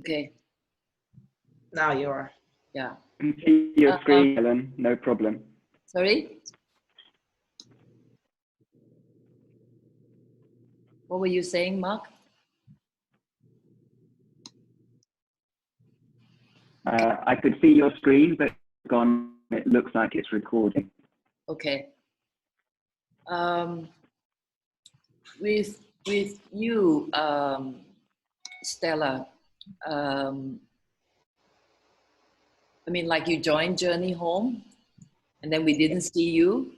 Okay. Now you are. Yeah. You can see your screen, Helen, no problem. Sorry? What were you saying, Mark? I could see your screen, but gone. It looks like it's recording. Okay. With you, Stella, I mean, like you joined Journey Home, and then we didn't see you.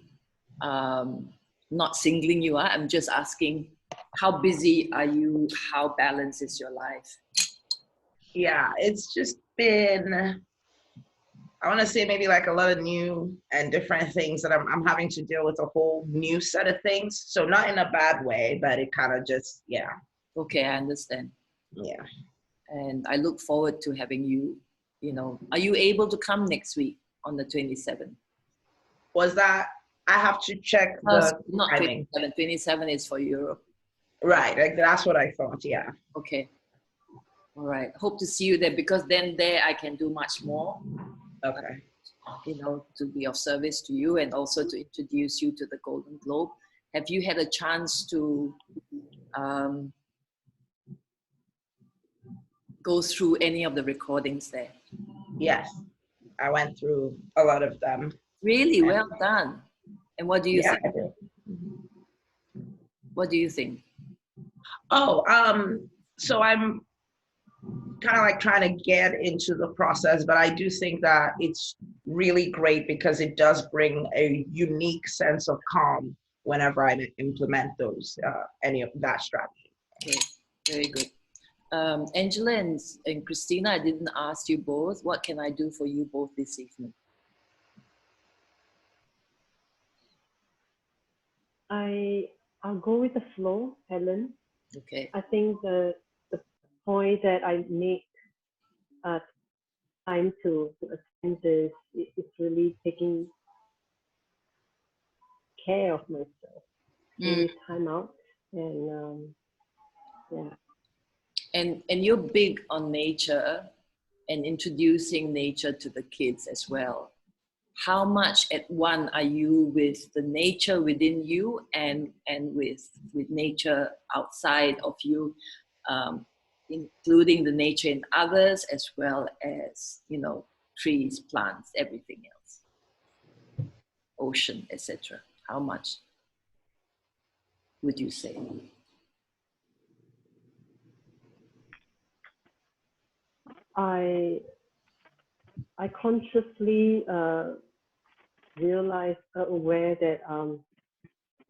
Not singling you out. I'm just asking, how busy are you? How balanced is your life? Yeah, it's just been, I want to say maybe like a lot of new and different things that I'm having to deal with, a whole new set of things. So not in a bad way, but it kind of just, yeah. Okay, I understand. Yeah. And I look forward to having you, you know, are you able to come next week on the 27th? Was that, I have to check the not timing. 27, 27 is for Europe. Right, like that's what I thought, yeah. Okay. All right. Hope to see you there, because then there I can do much more. Okay. You know, to be of service to you and also to introduce you to the Golden Globe. Have you had a chance to go through any of the recordings there? Yes, I went through a lot of them. Really? Well done. And what do you think? I did. What do you think? Oh, so I'm kind of like trying to get into the process, but I do think that it's really great because it does bring a unique sense of calm whenever I implement those, any of that strategy. Okay, very good. Angela and Christina, I didn't ask you both. What can I do for you both this evening? I'll go with the flow, Helen. Okay. I think the point that I make time to attend this is really taking care of myself, really time out, and yeah. And you're big on nature and introducing nature to the kids as well. How much at one are you with the nature within you and with nature outside of you, including the nature in others, as well as, you know, trees, plants, everything else, ocean, etc. How much would you say? I consciously realize, aware that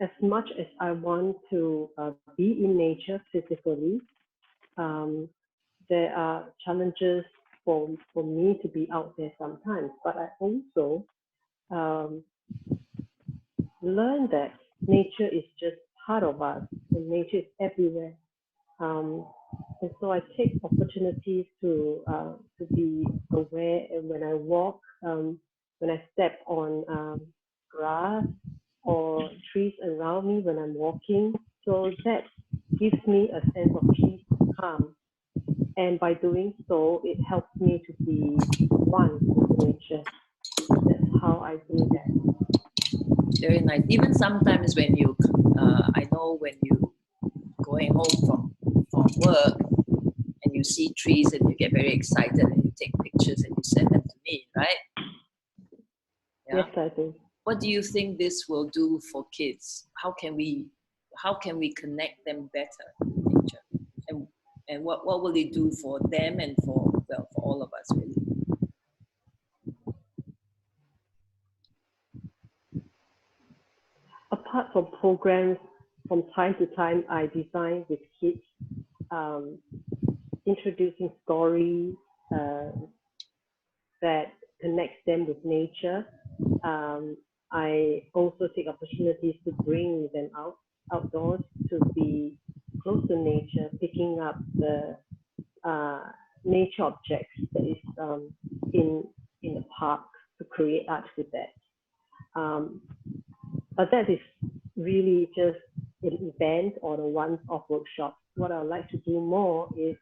as much as I want to be in nature physically, there are challenges for me to be out there sometimes. But I also learn that nature is just part of us, and nature is everywhere. And so I take opportunities to be aware, and when I walk, when I step on grass or trees around me when I'm walking. So that gives me a sense of peace and calm. And by doing so, it helps me to be one with nature. That's how I do that. Very nice. Even sometimes when you, I know when you going home from work and you see trees and you get very excited and you take pictures and you send them to me, right? Yeah? Yes, I do. What do you think this will do for kids? How can we connect them better with nature? And what will it do for them and for all of us, really? Apart from programs, from time to time, I design with kids, introducing stories that connects them with nature. I also take opportunities to bring them outdoors to be close to nature, picking up the nature objects that is in the park to create art with that. But that is really just an event or a once-off workshop. What I would like to do more is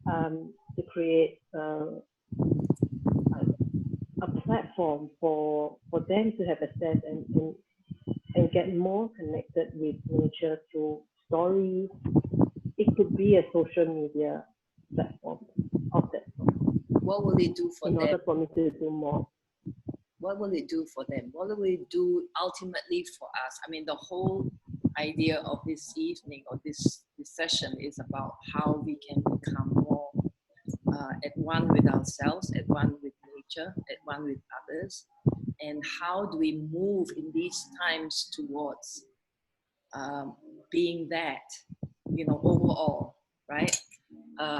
to create a platform for them to have access and get more connected with nature through stories. It could be a social media platform of that sort. What will it do for in them? order for me to do more. What will it do for them? What will it do ultimately for us? I mean, the whole idea of this evening or this session is about how we can become more at one with ourselves, at one with nature, at one with others, and how do we move in these times towards being that, overall, right?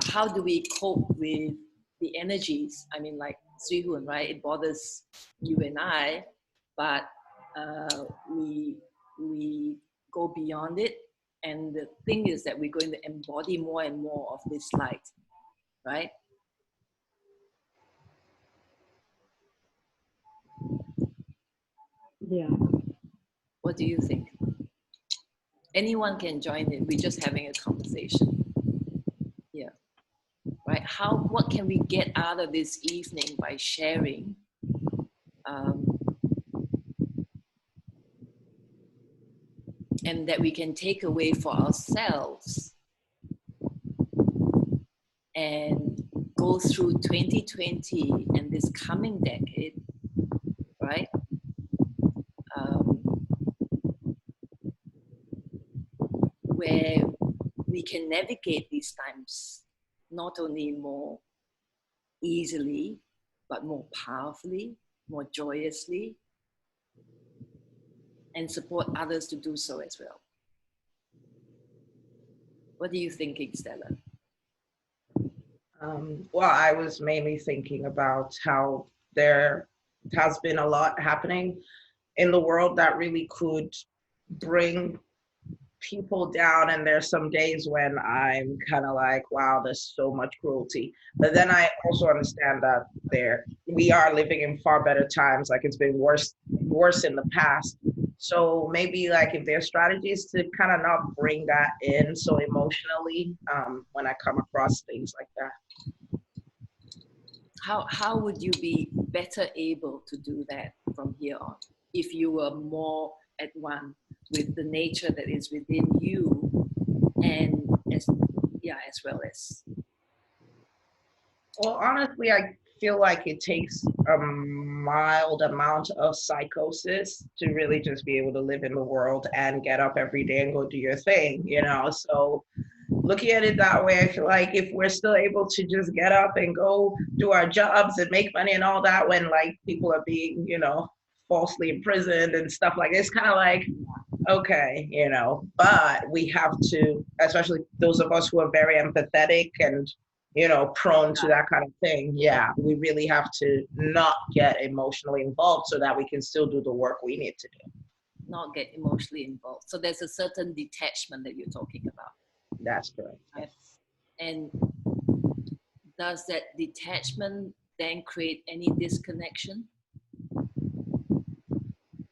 How do we cope with the energies? I mean, like Srihun, right? It bothers you and I, but we go beyond it. And the thing is that we're going to embody more and more of this light, right? Yeah. What do you think? Anyone can join in. We're just having a conversation. Yeah. Right? What can we get out of this evening by sharing? And that we can take away for ourselves and go through 2020 and this coming decade, right? Where we can navigate these times not only more easily, but more powerfully, more joyously, and support others to do so as well. What do you think, Stella? Well, I was mainly thinking about how there has been a lot happening in the world that really could bring people down, and there's some days when I'm kind of like, wow, there's so much cruelty, but then I also understand that we are living in far better times. Like, it's been worse in the past, so maybe like if there are strategies to kind of not bring that in so emotionally when I come across things like that. How would you be better able to do that from here on if you were more at one with the nature that is within you, and as well as? Well, honestly, I feel like it takes a mild amount of psychosis to really just be able to live in the world and get up every day and go do your thing, So looking at it that way, I feel like if we're still able to just get up and go do our jobs and make money and all that, when like people are being, falsely imprisoned and stuff like this, kind of like, okay, but we have to, especially those of us who are very empathetic and, prone to that kind of thing. Yeah, we really have to not get emotionally involved so that we can still do the work we need to do. Not get emotionally involved. So there's a certain detachment that you're talking about. That's correct. Right? And does that detachment then create any disconnection?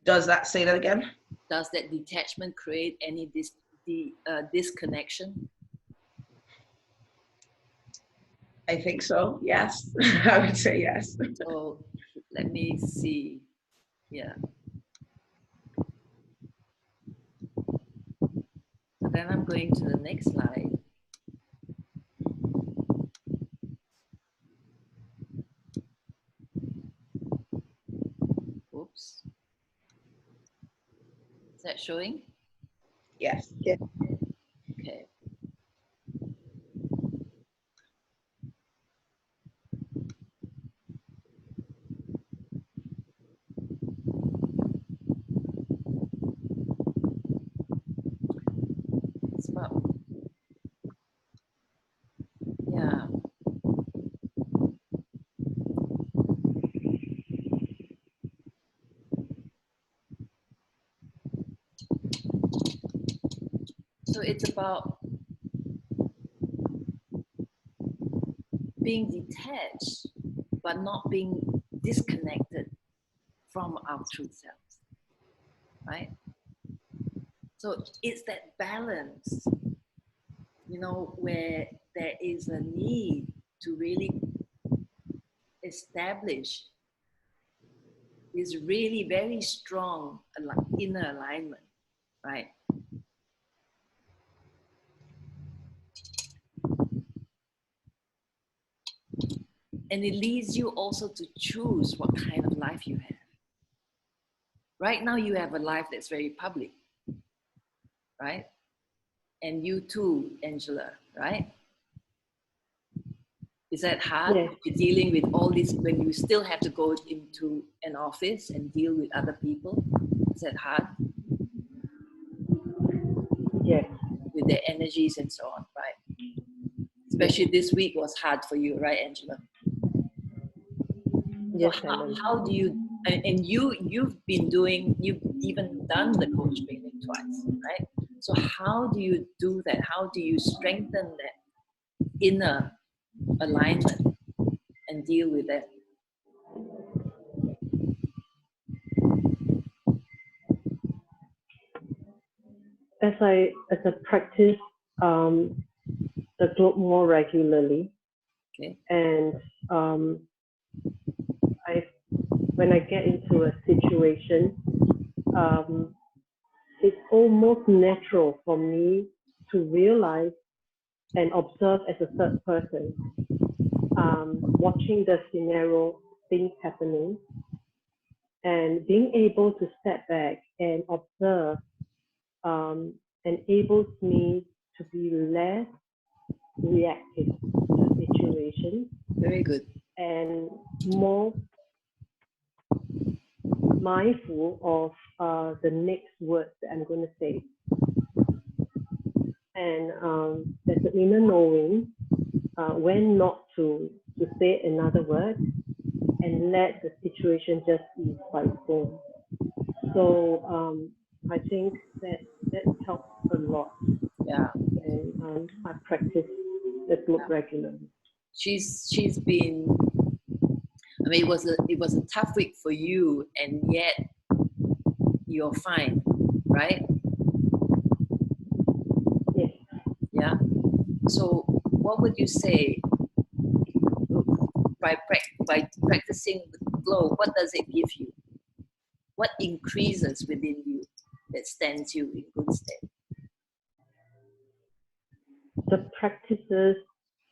Does that, say that again? Does that detachment create any disconnection? I think so, yes. I would say yes. So let me see. Yeah. So then I'm going to the next slide. Oops. Is that showing? Yes. Yeah. Okay. It's about, yeah. So it's about being detached, but not being disconnected from our true selves, right? So it's that balance, where there is a need to really establish this really very strong inner alignment, right? And it leads you also to choose what kind of life you have. Right now you have a life that's very public, right? And you too, Angela, right? Is that hard? Yes. You're dealing with all this when you still have to go into an office and deal with other people? Is that hard? Yes. With their energies and so on, right? Especially this week was hard for you, right, Angela? Yes, So how do you, and you've even done the coach training twice, right? So how do you do that? How do you strengthen that inner alignment and deal with that? As I practice the globe more regularly, Okay. and when I get into a situation, it's almost natural for me to realize and observe as a third person, watching the scenario, things happening, and being able to step back and observe enables me to be less reactive to situations. Very good. And more mindful of the next words that I'm going to say. And there's an inner knowing when not to say another word and let the situation just ease by its own. So I think that helps a lot. Yeah. And I practice the globe regularly. She's been, I mean, it was a tough week for you, and yet you're fine, right? Yes. Yeah. So what would you say by practicing the flow? What does it give you? What increases within you that stands you in good stead? The practices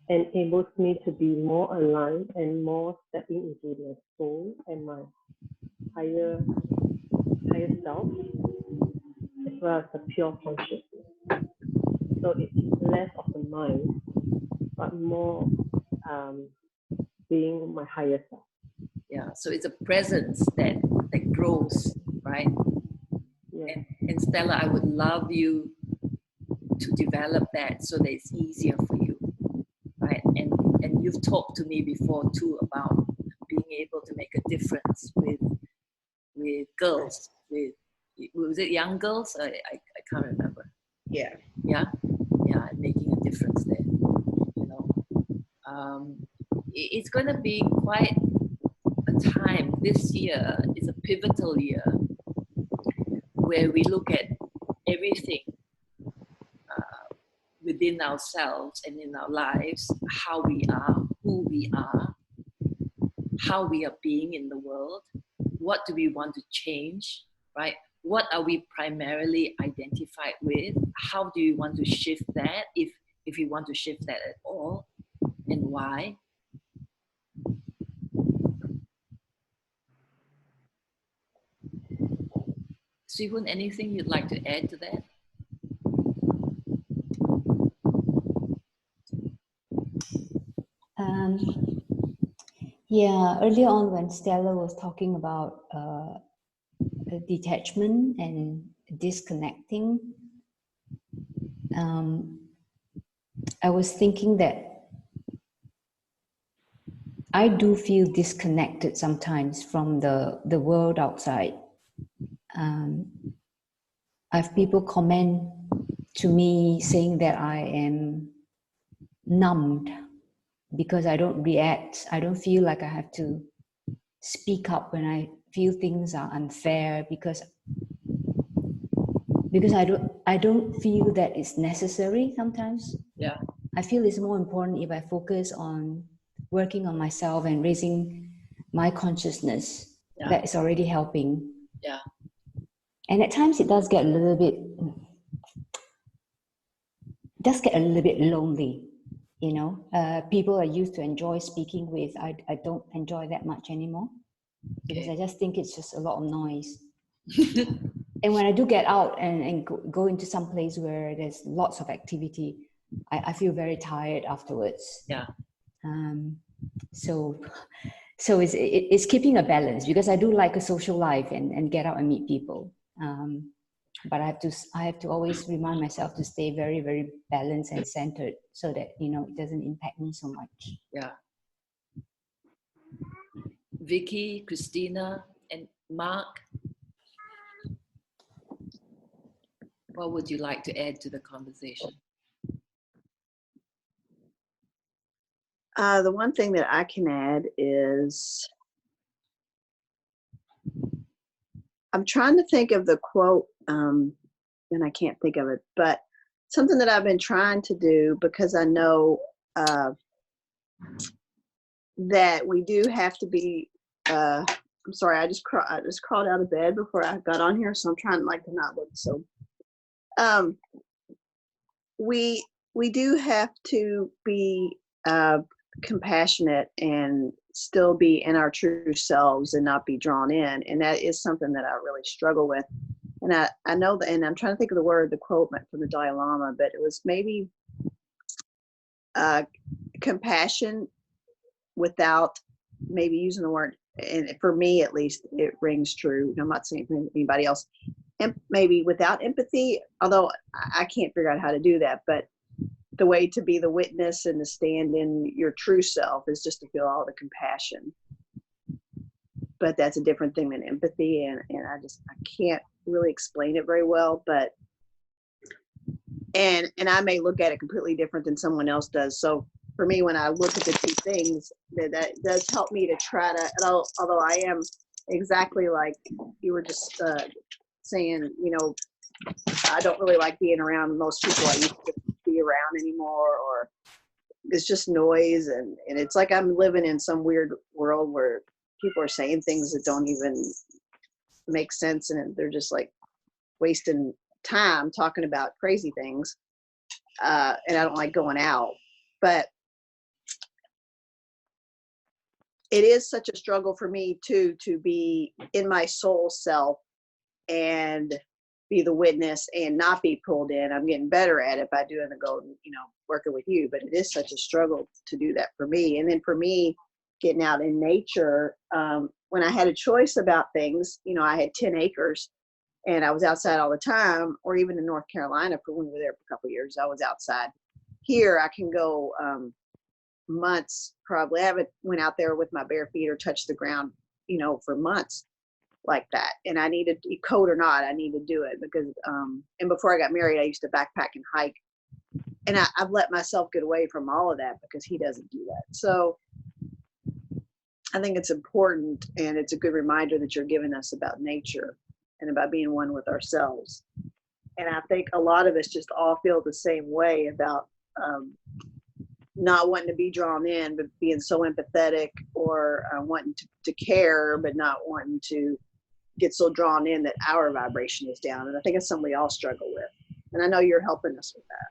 enables me to be more aligned and more stepping into my soul and my higher self, as well as the pure consciousness. So it's less of the mind, but more being my higher self. Yeah. So it's a presence that grows, right? Yeah. And Stella, I would love you to develop that so that it's easier for you, right? And you've talked to me before too about being able to make a difference with girls, was it young girls? I can't remember. Yeah. Yeah, making a difference there. You know, it's going to be quite a time. This year is a pivotal year where we look at everything within ourselves and in our lives, how we are, who we are, how we are being in the world, what do we want to change, right? What are we primarily identified with? How do you want to shift that, if you want to shift that at all, and why? Sihun, anything you'd like to add to that? Yeah, earlier on when Stella was talking about detachment and disconnecting, I was thinking that I do feel disconnected sometimes from the world outside. I have people comment to me saying that I am numbed because I don't react. I don't feel like I have to speak up when I feel things are unfair because I don't feel that it's necessary sometimes. Yeah. I feel it's more important if I focus on working on myself and raising my consciousness, Yeah. that is already helping. Yeah. And at times it does get a little bit lonely, you know. People I used to enjoy speaking with, I don't enjoy that much anymore, because I just think it's just a lot of noise. And when I do get out and go into some place where there's lots of activity, I feel very tired afterwards. Yeah. So it's keeping a balance, because I do like a social life and get out and meet people. But I have to always remind myself to stay very, very balanced and centered, so that, you know, it doesn't impact me so much. Yeah. Vicky, Christina, and Mark, what would you like to add to the conversation? The one thing that I can add is, I'm trying to think of the quote, and I can't think of it, but something that I've been trying to do, because I know that we do have to be, I'm sorry, I just crawled out of bed before I got on here, so I'm trying to not look so, we do have to be compassionate and still be in our true selves and not be drawn in. And that is something that I really struggle with. And I know that, and I'm trying to think of the quote from the Dalai Lama, but it was maybe compassion without maybe using the word, and for me at least, it rings true. I'm not saying for anybody else. And maybe without empathy, although I can't figure out how to do that, but the way to be the witness and to stand in your true self is just to feel all the compassion. But that's a different thing than empathy, and I can't really explain it very well, but and I may look at it completely different than someone else does. So for me, when I look at the two things, that does help me to try to, although I am exactly like you were just saying, you know, I don't really like being around most people I used to be around anymore, or it's just noise, and it's like I'm living in some weird world where people are saying things that don't even make sense, and they're just like wasting time talking about crazy things, and I don't like going out. But it is such a struggle for me too, to be in my soul self and be the witness and not be pulled in. I'm getting better at it by doing the golden, you know, working with you, but it is such a struggle to do that for me. And then for me, getting out in nature, when I had a choice about things, you know, I had 10 acres and I was outside all the time, or even in North Carolina, for when we were there for a couple of years, I was outside. Here I can go months, probably. I haven't went out there with my bare feet or touched the ground, you know, for months like that. And I needed, cold or not, I need to do it, because and before I got married, I used to backpack and hike, and I've let myself get away from all of that because he doesn't do that. So I think it's important, and it's a good reminder that you're giving us about nature and about being one with ourselves. And I think a lot of us just all feel the same way about not wanting to be drawn in, but being so empathetic, or wanting to care, but not wanting to get so drawn in that our vibration is down. And I think it's something we all struggle with. And I know you're helping us with that.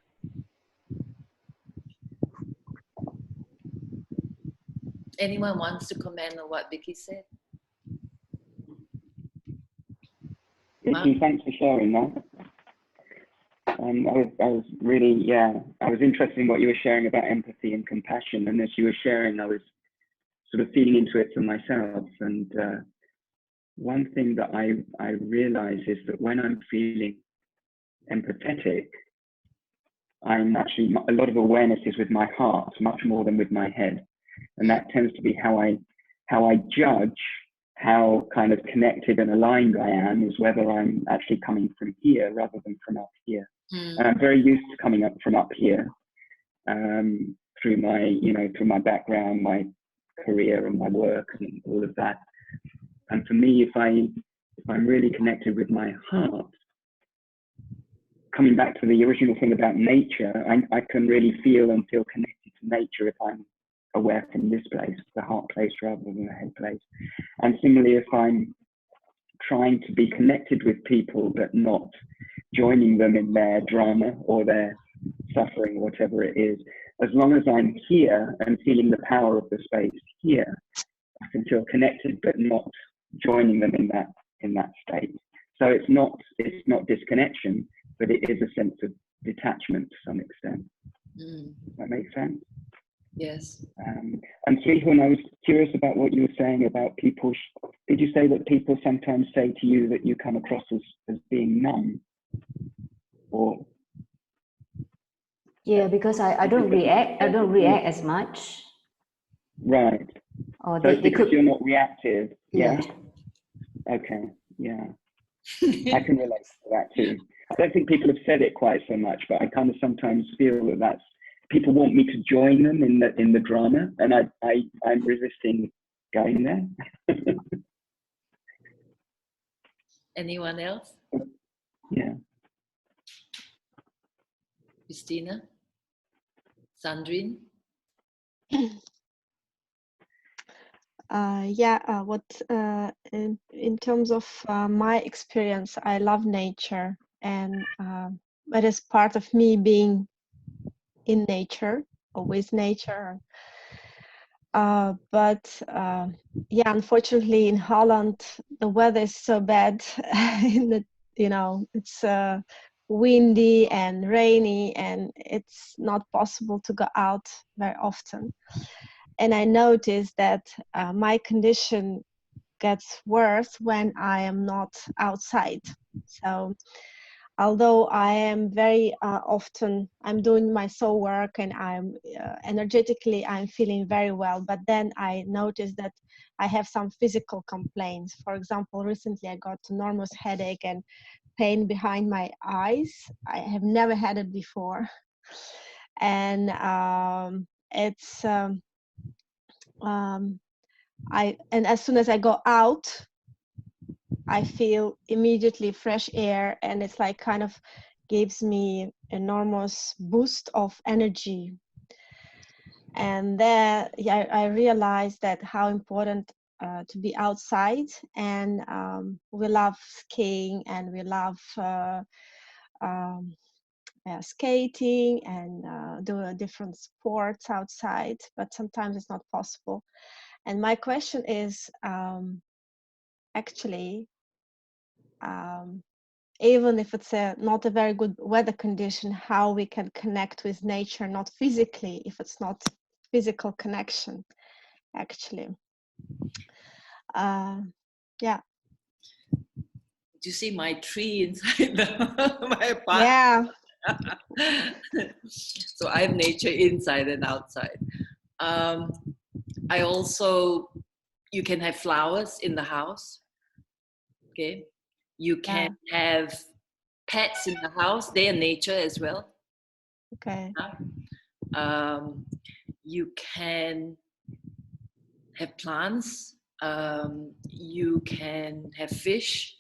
Anyone wants to comment on what Vicky said? Vicky, thanks for sharing that. I was really, I was interested in what you were sharing about empathy and compassion. And as you were sharing, I was sort of feeding into it for myself. And one thing that I realize is that when I'm feeling empathetic, I'm actually, a lot of awareness is with my heart, much more than with my head. And that tends to be how I judge how kind of connected and aligned I am, is whether I'm actually coming from here rather than from up here. And I'm very used to coming up from up here, through my background, my career and my work and all of that. And for me, if I'm really connected with my heart, coming back to the original thing about nature, I can really feel and feel connected to nature if I'm aware from this place, the heart place rather than the head place. And similarly, if I'm trying to be connected with people but not joining them in their drama or their suffering, whatever it is, as long as I'm here and feeling the power of the space here, I can feel connected but not joining them in that state. So it's not disconnection, but it is a sense of detachment to some extent. Does that make sense? Yes. And Sweetun, I was curious about what you were saying about people. Did you say that people sometimes say to you that you come across as being numb? Or Yeah, because I don't react. I don't react as much. Right. Or So they it's because could. you're not reactive. Yeah. Okay. Yeah. I can relate to that too. I don't think people have said it quite so much, but I kind of sometimes feel that that's people want me to join them in the drama, and I'm resisting going there. Anyone else? Yeah. Christina? Sandrine? In terms of my experience, I love nature, and it is part of me being in nature or with nature. But unfortunately, in Holland, the weather is so bad. It's windy and rainy, and it's not possible to go out very often. And I noticed that my condition gets worse when I am not outside. So although I am very often, I'm doing my soul work and I'm energetically, I'm feeling very well, but then I noticed that I have some physical complaints. For example, recently I got enormous headache and pain behind my eyes. I have never had it before. And and as soon as I go out, I feel immediately fresh air, and it's like kind of gives me enormous boost of energy. And then I realized that how important to be outside, and we love skiing and we love skating and do different sports outside, but sometimes it's not possible. And my question is actually, even if it's not a very good weather condition, how we can connect with nature, not physically, if it's not physical connection, actually. Yeah. Do you see my tree inside my apartment? Yeah. So I have nature inside and outside. I also, you can have flowers in the house. Okay. You can have pets in the house. They are nature as well. Okay. You can have plants. You can have fish.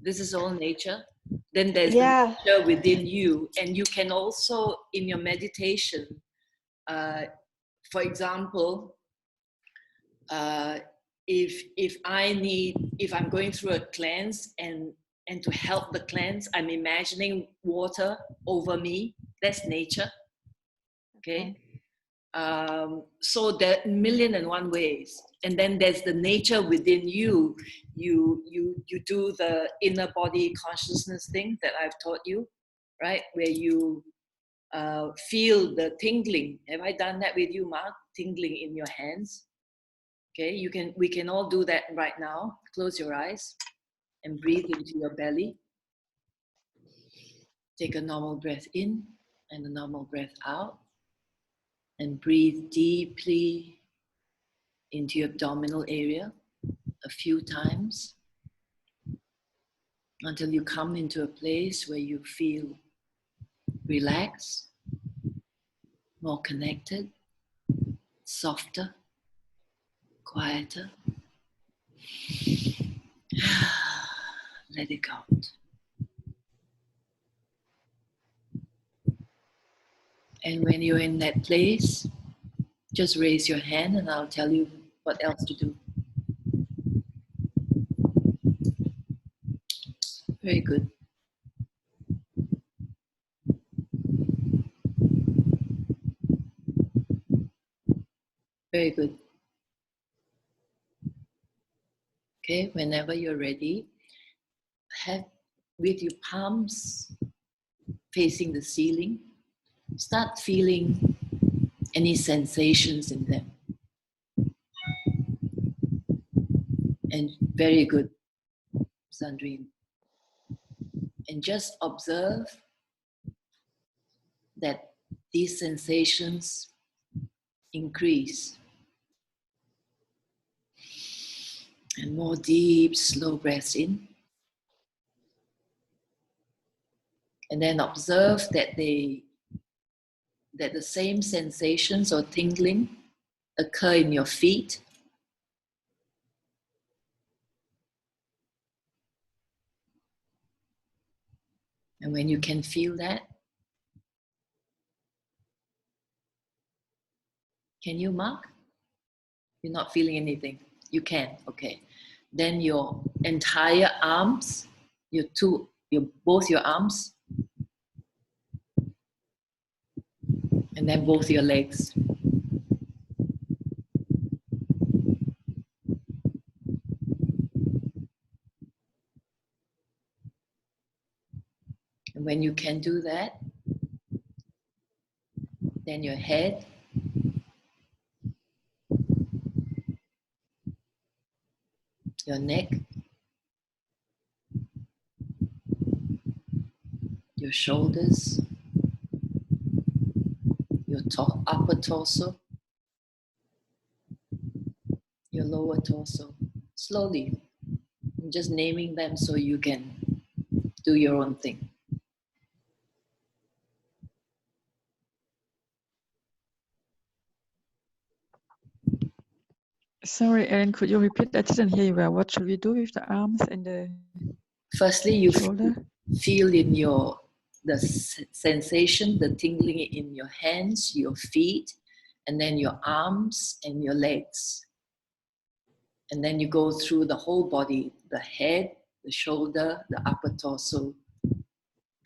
This is all nature. Then there's the nature within you, and you can also, in your meditation, for example, if I'm going through a cleanse and to help the cleanse, I'm imagining water over me. That's nature. Okay. So there are 1,000,001 ways, and then there's the nature within you. You do the inner body consciousness thing that I've taught you, right? Where you feel the tingling. Have I done that with you, Mark? Tingling in your hands. Okay, we can all do that right now. Close your eyes and breathe into your belly. Take a normal breath in and a normal breath out. And breathe deeply into your abdominal area a few times until you come into a place where you feel relaxed, more connected, softer, quieter. Let it out. And when you're in that place, Just raise your hand and I'll tell you what else to do. Very good. Very good. Okay, whenever you're ready, have with your palms facing the ceiling, start feeling any sensations in them. And very good, Sandrine. And just observe that these sensations increase. And more deep, slow breaths in. And then observe that the same sensations or tingling occur in your feet. And when you can feel that, can you mark? You're not feeling anything. You can, okay. Then your entire arms, both your arms, and then both your legs. And when you can do that, then your head, your neck, your shoulders, your upper torso, your lower torso. Slowly, I'm just naming them so you can do your own thing. Sorry, Erin, could you repeat? I didn't hear you well. What should we do with the arms and the Firstly, you shoulder? feel in the sensation, the tingling in your hands, your feet, and then your arms and your legs. And then you go through the whole body, the head, the shoulder, the upper torso,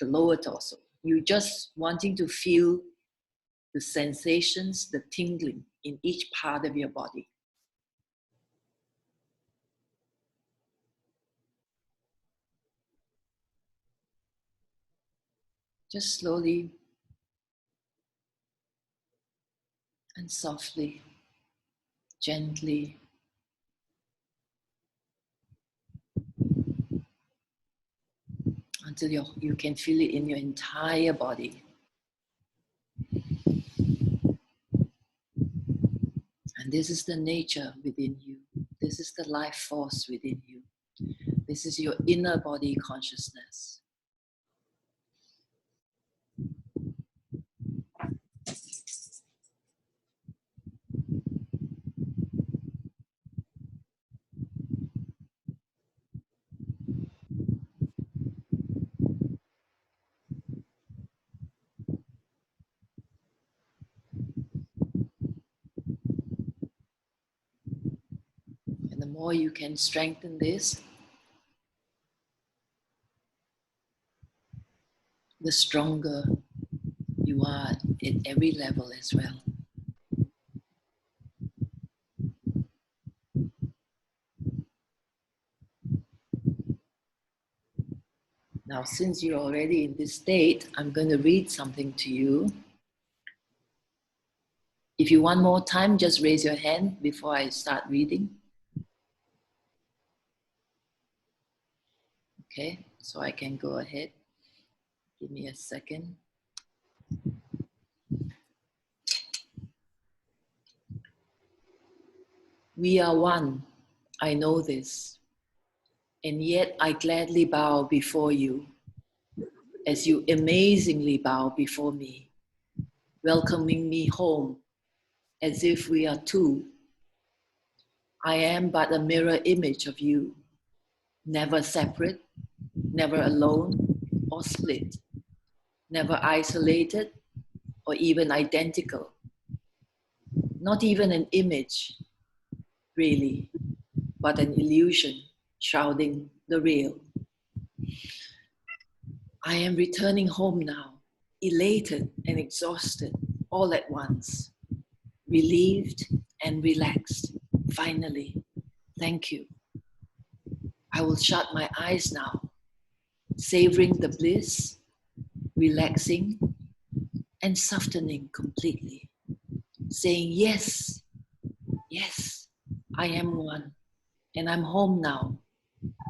the lower torso. You just wanting to feel the sensations, the tingling in each part of your body. Just slowly and softly, gently. Until you can feel it in your entire body. And this is the nature within you. This is the life force within you. This is your inner body consciousness. And the more you can strengthen this, the stronger you are at every level as well. Now, since you're already in this state, I'm going to read something to you. If you want more time, just raise your hand before I start reading. Okay, so I can go ahead. Give me a second. We are one, I know this, and yet I gladly bow before you, as you amazingly bow before me, welcoming me home, as if we are two. I am but a mirror image of you, never separate, never alone or split, never isolated or even identical. Not even an image, really, but an illusion shrouding the real. I am returning home now, elated and exhausted all at once, relieved and relaxed, finally. Thank you. I will shut my eyes now, savoring the bliss, relaxing and softening completely, saying, yes, yes, I am one, and I'm home now.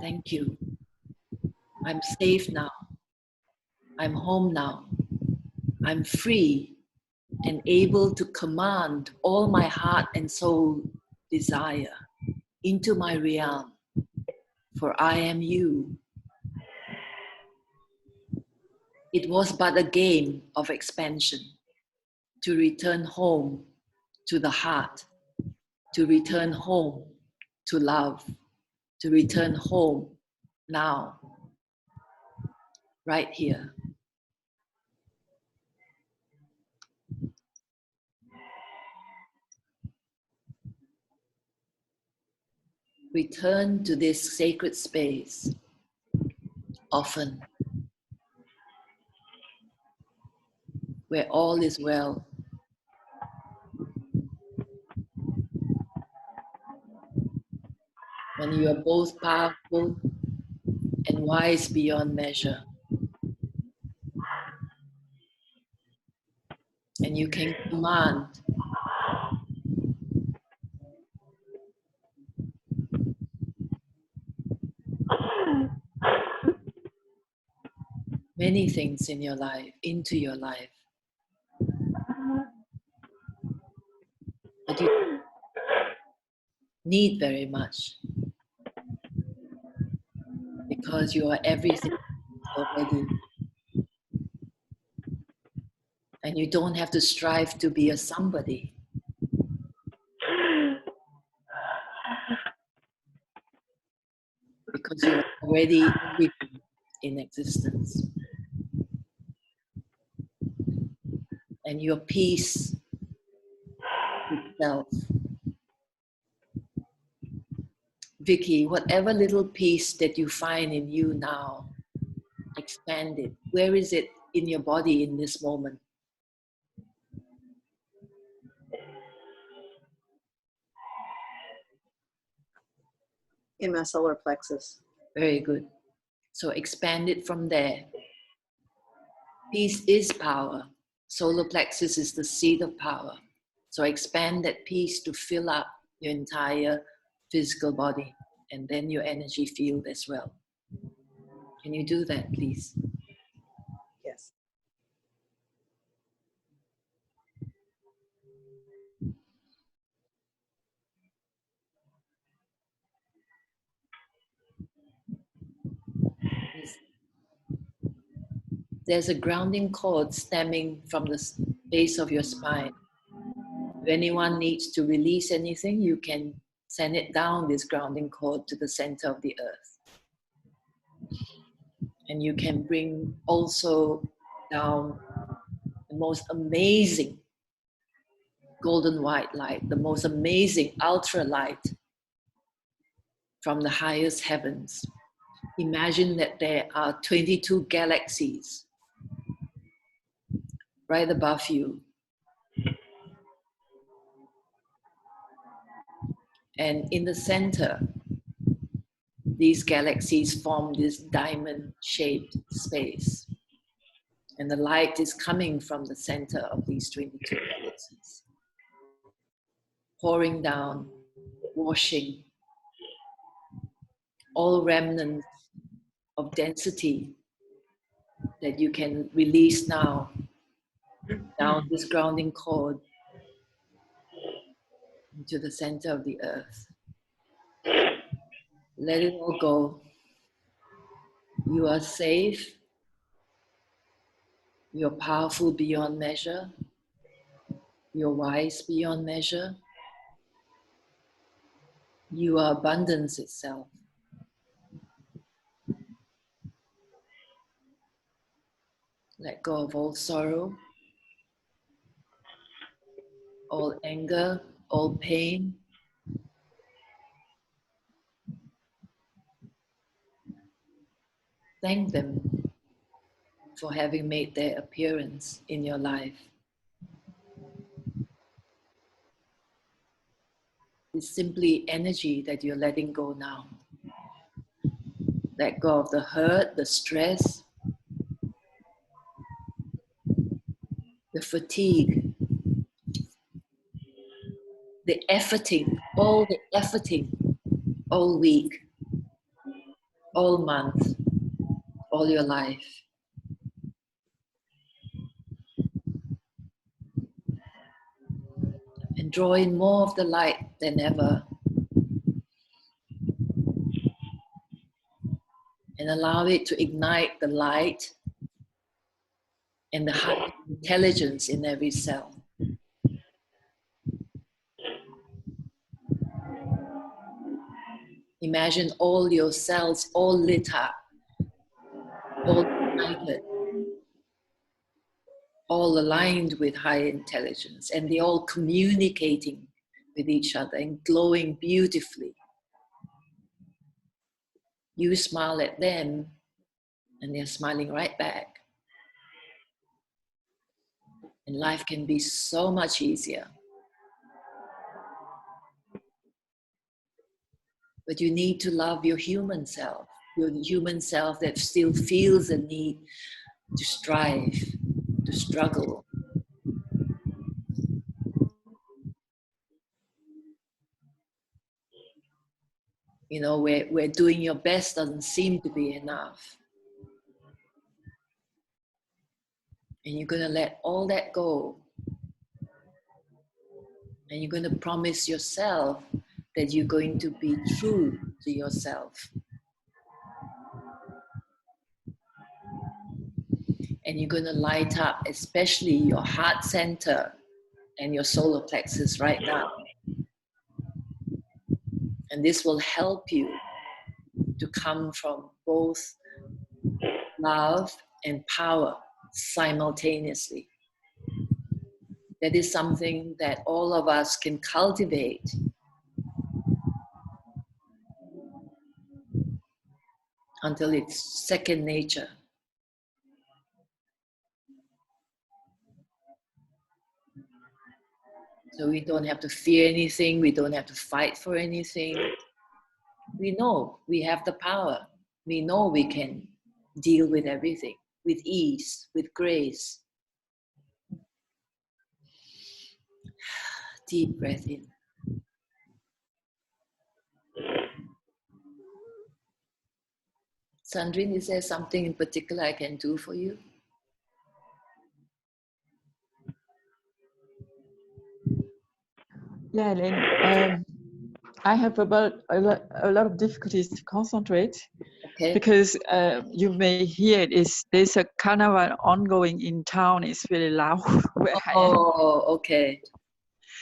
Thank you. I'm safe now. I'm home now. I'm free and able to command all my heart and soul desire into my realm, for I am you. It was but a game of expansion, to return home to the heart, to return home to love, to return home now, right here. Return to this sacred space often, where all is well. When you are both powerful and wise beyond measure. And you can command many things in your life, into your life. But you need very much, because you are everything already. And you don't have to strive to be a somebody. Because you are already everything in existence. And your peace itself. Vicky, whatever little peace that you find in you now, expand it. Where is it in your body in this moment? In my solar plexus. Very good. So expand it from there. Peace is power. Solar plexus is the seat of power. So expand that peace to fill up your entire physical body, and then your energy field as well. Can you do that, please? Yes. There's a grounding cord stemming from the base of your spine. If anyone needs to release anything, you can send it down this grounding cord to the center of the earth. And you can bring also down the most amazing golden white light, the most amazing ultra light from the highest heavens. Imagine that there are 22 galaxies right above you. And in the center, these galaxies form this diamond-shaped space. And the light is coming from the center of these 22 galaxies, pouring down, washing all remnants of density that you can release now down this grounding cord into the center of the earth. Let it all go. You are safe. You're powerful beyond measure. You're wise beyond measure. You are abundance itself. Let go of all sorrow, all anger, all pain. Thank them for having made their appearance in your life. It's simply energy that you're letting go now. Let go of the hurt, the stress, the fatigue, the efforting, all the efforting, all week, all month, all your life. And draw in more of the light than ever. And allow it to ignite the light and the high intelligence in every cell. Imagine all your cells all lit up, all united, all aligned with high intelligence, and they all communicating with each other and glowing beautifully. You smile at them, and they're smiling right back. And life can be so much easier. But you need to love your human self that still feels the need to strive, to struggle. You know, where doing your best doesn't seem to be enough. And you're going to let all that go. And you're going to promise yourself that you're going to be true to yourself. And you're going to light up, especially your heart center and your solar plexus right now. And this will help you to come from both love and power simultaneously. That is something that all of us can cultivate until it's second nature. So we don't have to fear anything, we don't have to fight for anything. We know we have the power. We know we can deal with everything with ease, with grace. Deep breath in. Sandrine, is there something in particular I can do for you? Yeah, Elaine. I have about a lot of difficulties to concentrate. Okay. Because you may hear it is there's a carnival ongoing in town. It's really loud where I am. Oh, okay.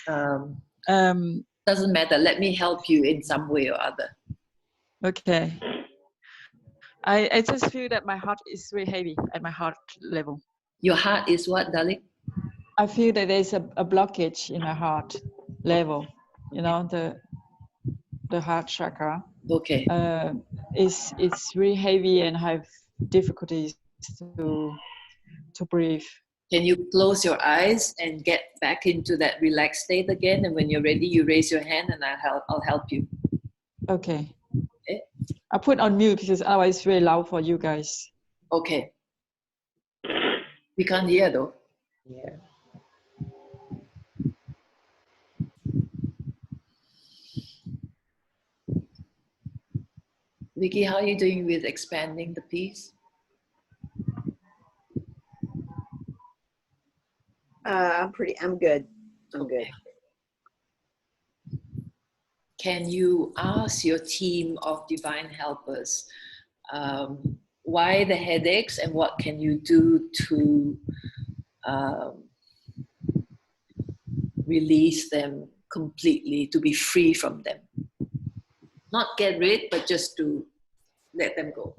Doesn't matter. Let me help you in some way or other. Okay. I just feel that my heart is very heavy at my heart level. Your heart is what, darling? I feel that there's a blockage in my heart level. You know, the heart chakra. Okay. It's really heavy and I have difficulties to breathe. Can you close your eyes and get back into that relaxed state again? And when you're ready, you raise your hand and I'll help you. Okay. Okay. I put on mute because otherwise it's very loud for you guys. Okay. We can't hear though. Yeah. Vicky, how are you doing with expanding the piece? I'm good. I'm good. Can you ask your team of divine helpers why the headaches and what can you do to release them completely, to be free from them? Not get rid, but just to let them go.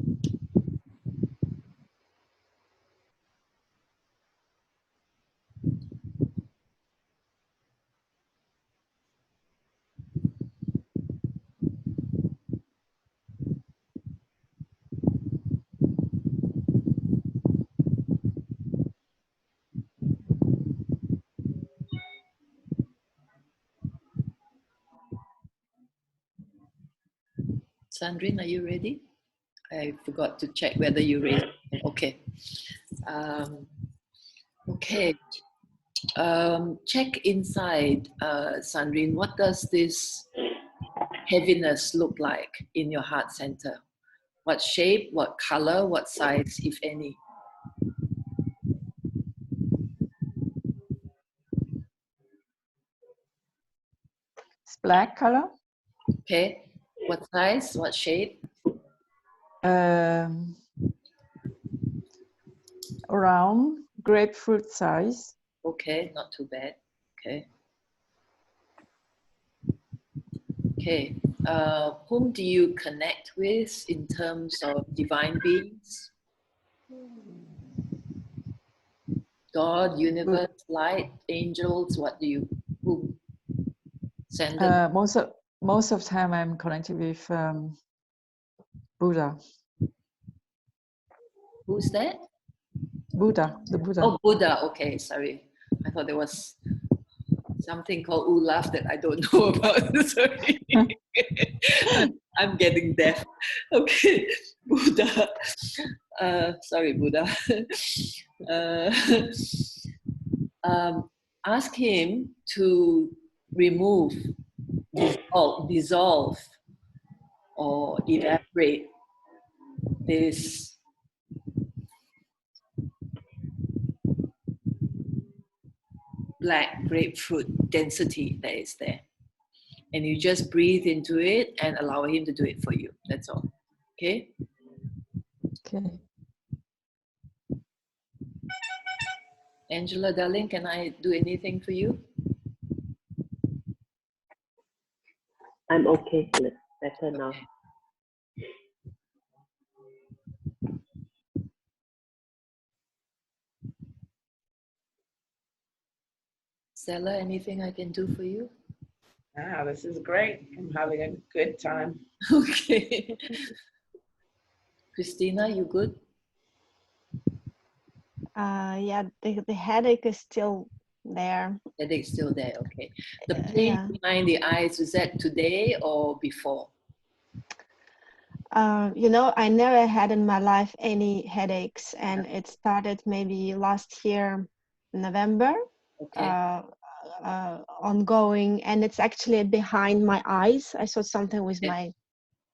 Sandrine, are you ready? I forgot to check whether you raised. Okay. Okay. Check inside, Sandrine. What does this heaviness look like in your heart center? What shape, what color, what size, if any? It's black color. Okay. What size, what shape? Around grapefruit size. Okay, not too bad. Okay. Okay. Whom do you connect with in terms of divine beings? God, universe, light, angels, what do you, who send them? Most of time I'm connected with Buddha. Who's that? Buddha, the Buddha. Oh, Buddha. Okay, sorry. I thought there was something called Ulaf that I don't know about. Sorry. I'm getting deaf. Okay, Buddha. Sorry, Buddha. Ask him to remove, dissolve or evaporate this black grapefruit density that is there. And you just breathe into it and allow him to do it for you. That's all. Okay? Okay. Angela, darling, can I do anything for you? I'm okay, Philip. Better now. Stella, anything I can do for you? Ah, this is great. I'm having a good time. Okay. Christina, you good? Yeah, the headache is still there. Headache still there, okay. The pain behind the eyes, is that today or before? You know, I never had in my life any headaches, and it started maybe last year, November, ongoing, and it's actually behind my eyes. I saw something with my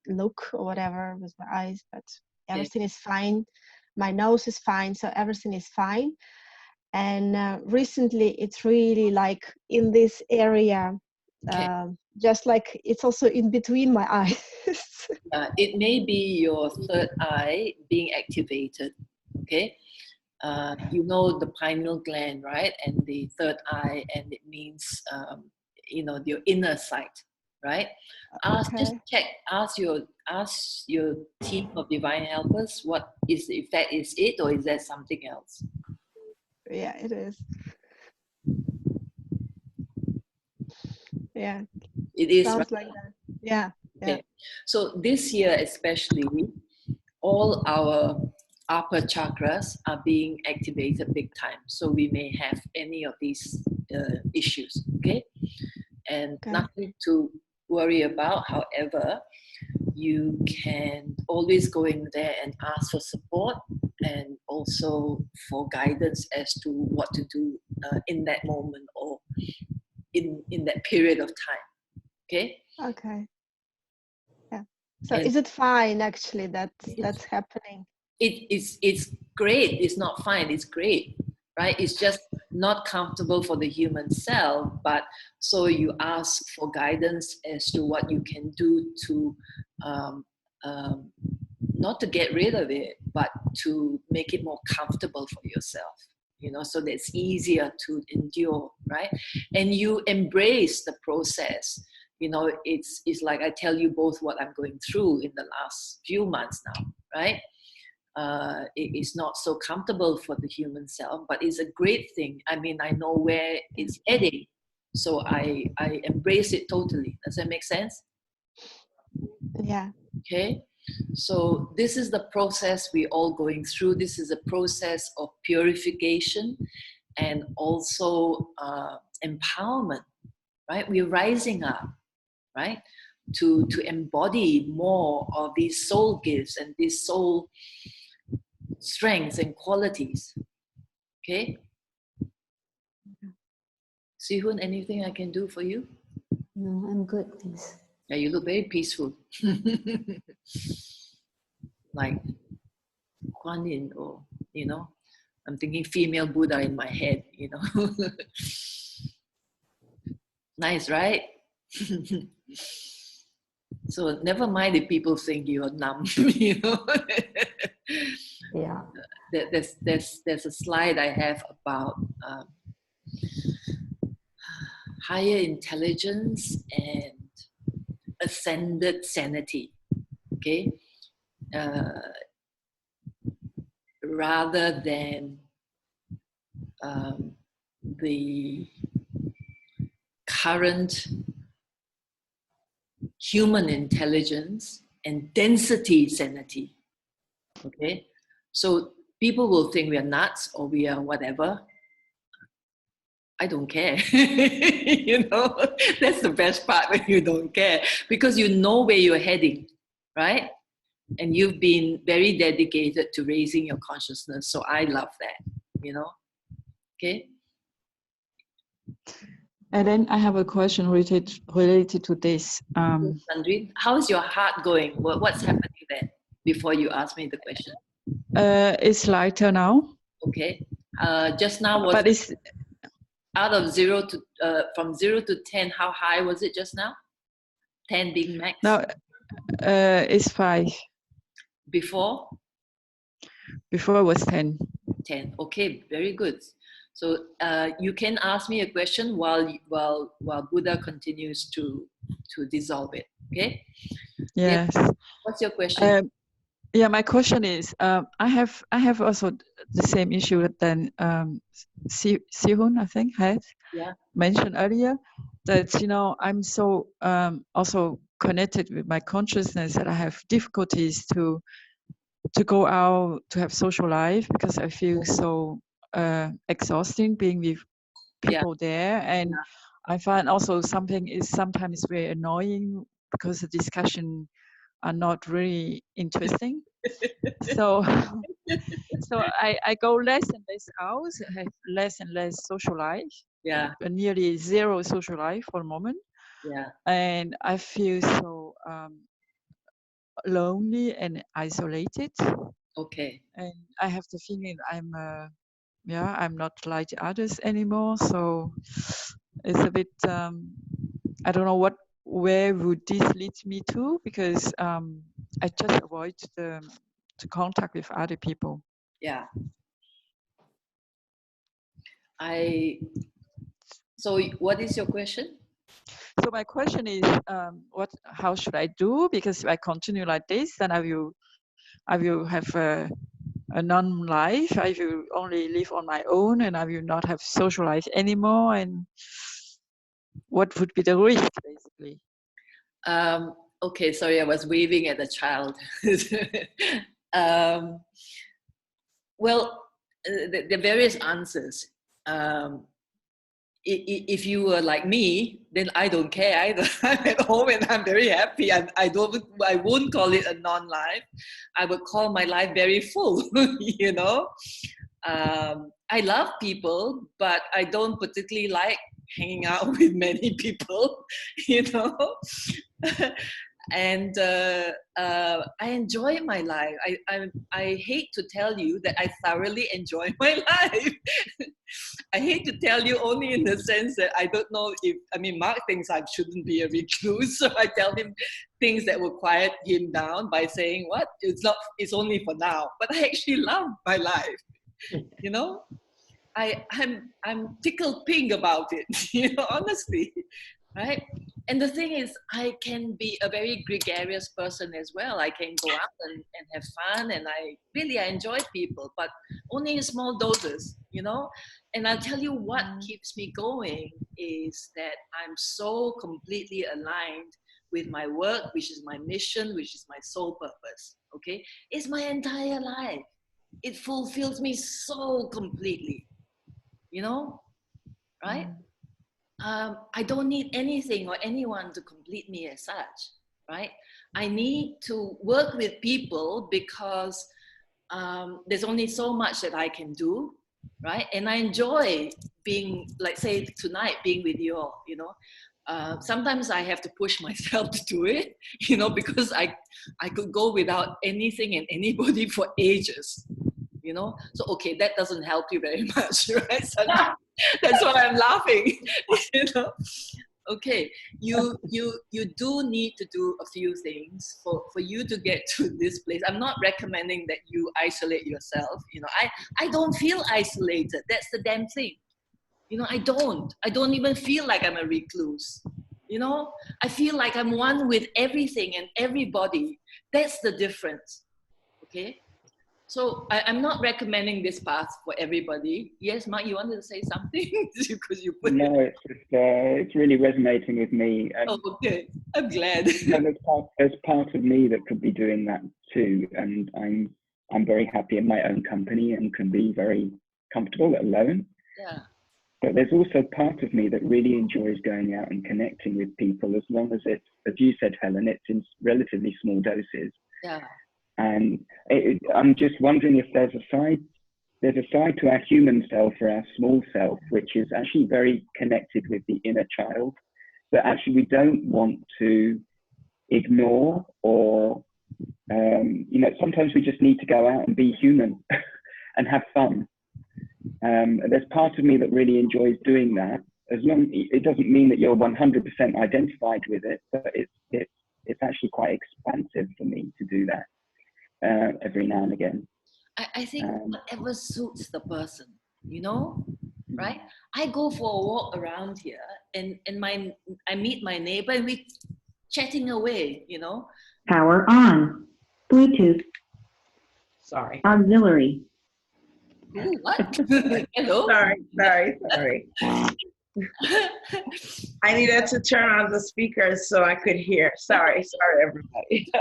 look or whatever with my eyes, but everything is fine. My nose is fine, so everything is fine. And recently, it's really like in this area, just like it's also in between my eyes. It may be your third eye being activated, okay? You know the pineal gland, right? And the third eye, and it means, you know, your inner sight, right? Just check, ask your team of divine helpers, what is, if that is it, or is there something else? Yeah, it is. Yeah. It is. Sounds right? like that. Yeah. Okay. So this year especially, all our upper chakras are being activated big time. So we may have any of these issues, okay? And nothing to worry about. However, you can always go in there and ask for support and also for guidance as to what to do in that moment or in that period of time, okay? Okay. Yeah. So is it fine actually that's happening? It's great. It's not fine. It's great, right? It's just not comfortable for the human self. But so you ask for guidance as to what you can do to not to get rid of it, but to make it more comfortable for yourself. You know, so that it's easier to endure, right? And you embrace the process. You know, it's like I tell you both what I'm going through in the last few months now, right? It is not so comfortable for the human self, but it's a great thing. I mean, I know where it's heading, so I embrace it totally. Does that make sense? Yeah. Okay. So this is the process we're all going through. This is a process of purification and also empowerment, right? We're rising up, right? to embody more of these soul gifts and these soul strengths and qualities. Okay? Sihun, anything I can do for you? No, I'm good, thanks. Yeah, you look very peaceful. Like Kuan Yin, or, you know, I'm thinking female Buddha in my head, you know. Nice, right? So never mind if people think you're numb, you know. Yeah. There's a slide I have about higher intelligence and ascended sanity, okay? Rather than the current human intelligence and density sanity, okay? So people will think we are nuts or we are whatever. I don't care. You know, that's the best part, when you don't care, because you know where you're heading, right? And you've been very dedicated to raising your consciousness. So I love that, you know, okay? And then I have a question related to this. Sandrine, how's your heart going? What's happening there before you ask me the question? It's lighter now. Okay. Just now was, but it's out of 0 to, from 0 to 10, how high was it just now? 10 being max? No, it's 5. Before? Before it was 10. 10. Okay, very good. So you can ask me a question while Buddha continues to dissolve it. Okay? Yes. Yeah. What's your question? Yeah, my question is, I have also the same issue than Sihun, I think, had mentioned earlier, that, you know, I'm so also connected with my consciousness that I have difficulties to go out to have social life, because I feel so exhausting being with people there. And I find also something is sometimes very annoying because the discussion are not really interesting. So I go less and less out, have less and less social life. Yeah. Nearly zero social life for a moment. Yeah. And I feel so lonely and isolated. Okay. And I have the feeling I'm not like the others anymore. So it's a bit I don't know where would this lead me to, because I just avoid the contact with other people. Yeah. So what is your question? So my question is, how should I do? Because if I continue like this, then I will have a non-life. I will only live on my own, and I will not have social life anymore. And what would be the risk, basically? Okay, sorry, I was waving at a child. Well, the various answers. If you were like me, then I don't care either. I'm at home and I'm very happy. I won't call it a non-life. I would call my life very full. You know, I love people, but I don't particularly like hanging out with many people. You know. And I enjoy my life. I hate to tell you that I thoroughly enjoy my life. I hate to tell you only in the sense that I don't know Mark thinks I shouldn't be a recluse, so I tell him things that will quiet him down by saying, "What? It's only for now." But I actually love my life. You know, I'm tickled pink about it. You know, honestly. Right? And the thing is, I can be a very gregarious person as well. I can go out and have fun, and I enjoy people, but only in small doses, you know? And I'll tell you what keeps me going is that I'm so completely aligned with my work, which is my mission, which is my sole purpose, okay? It's my entire life. It fulfills me so completely, you know? Right? I don't need anything or anyone to complete me as such, right? I need to work with people because there's only so much that I can do, right? And I enjoy being, like say tonight, being with you all, you know. Sometimes I have to push myself to do it, you know, because I could go without anything and anybody for ages, you know. So okay, that doesn't help you very much, right? So that's why I'm laughing, you know. Okay, you do need to do a few things for you to get to this place. I'm not recommending that you isolate yourself, you know. I don't feel isolated. That's the damn thing, you know. I don't even feel like I'm a recluse, you know. I feel like I'm one with everything and everybody. That's the difference. Okay, so I'm not recommending this path for everybody. Yes, Mark, you wanted to say something? Because you put no, it's just, it's really resonating with me. Oh, okay, I'm glad. No, there's part of me that could be doing that too, and I'm very happy in my own company and can be very comfortable alone. Yeah. But there's also part of me that really enjoys going out and connecting with people, as long as it's, as you said, Helen, it's in relatively small doses. Yeah. And I'm just wondering if there's a side to our human self or our small self, which is actually very connected with the inner child, that actually we don't want to ignore, or, you know, sometimes we just need to go out and be human and have fun. And there's part of me that really enjoys doing that. As long, it doesn't mean that you're 100% identified with it, but it's actually quite expansive for me to do that. Every now and again. I think whatever suits the person, you know, right? I go for a walk around here and I meet my neighbor and we chatting away, you know. Power on. Bluetooth. Sorry. Auxiliary. Ooh, what? Hello? Sorry. I needed to turn on the speakers so I could hear. Sorry, everybody.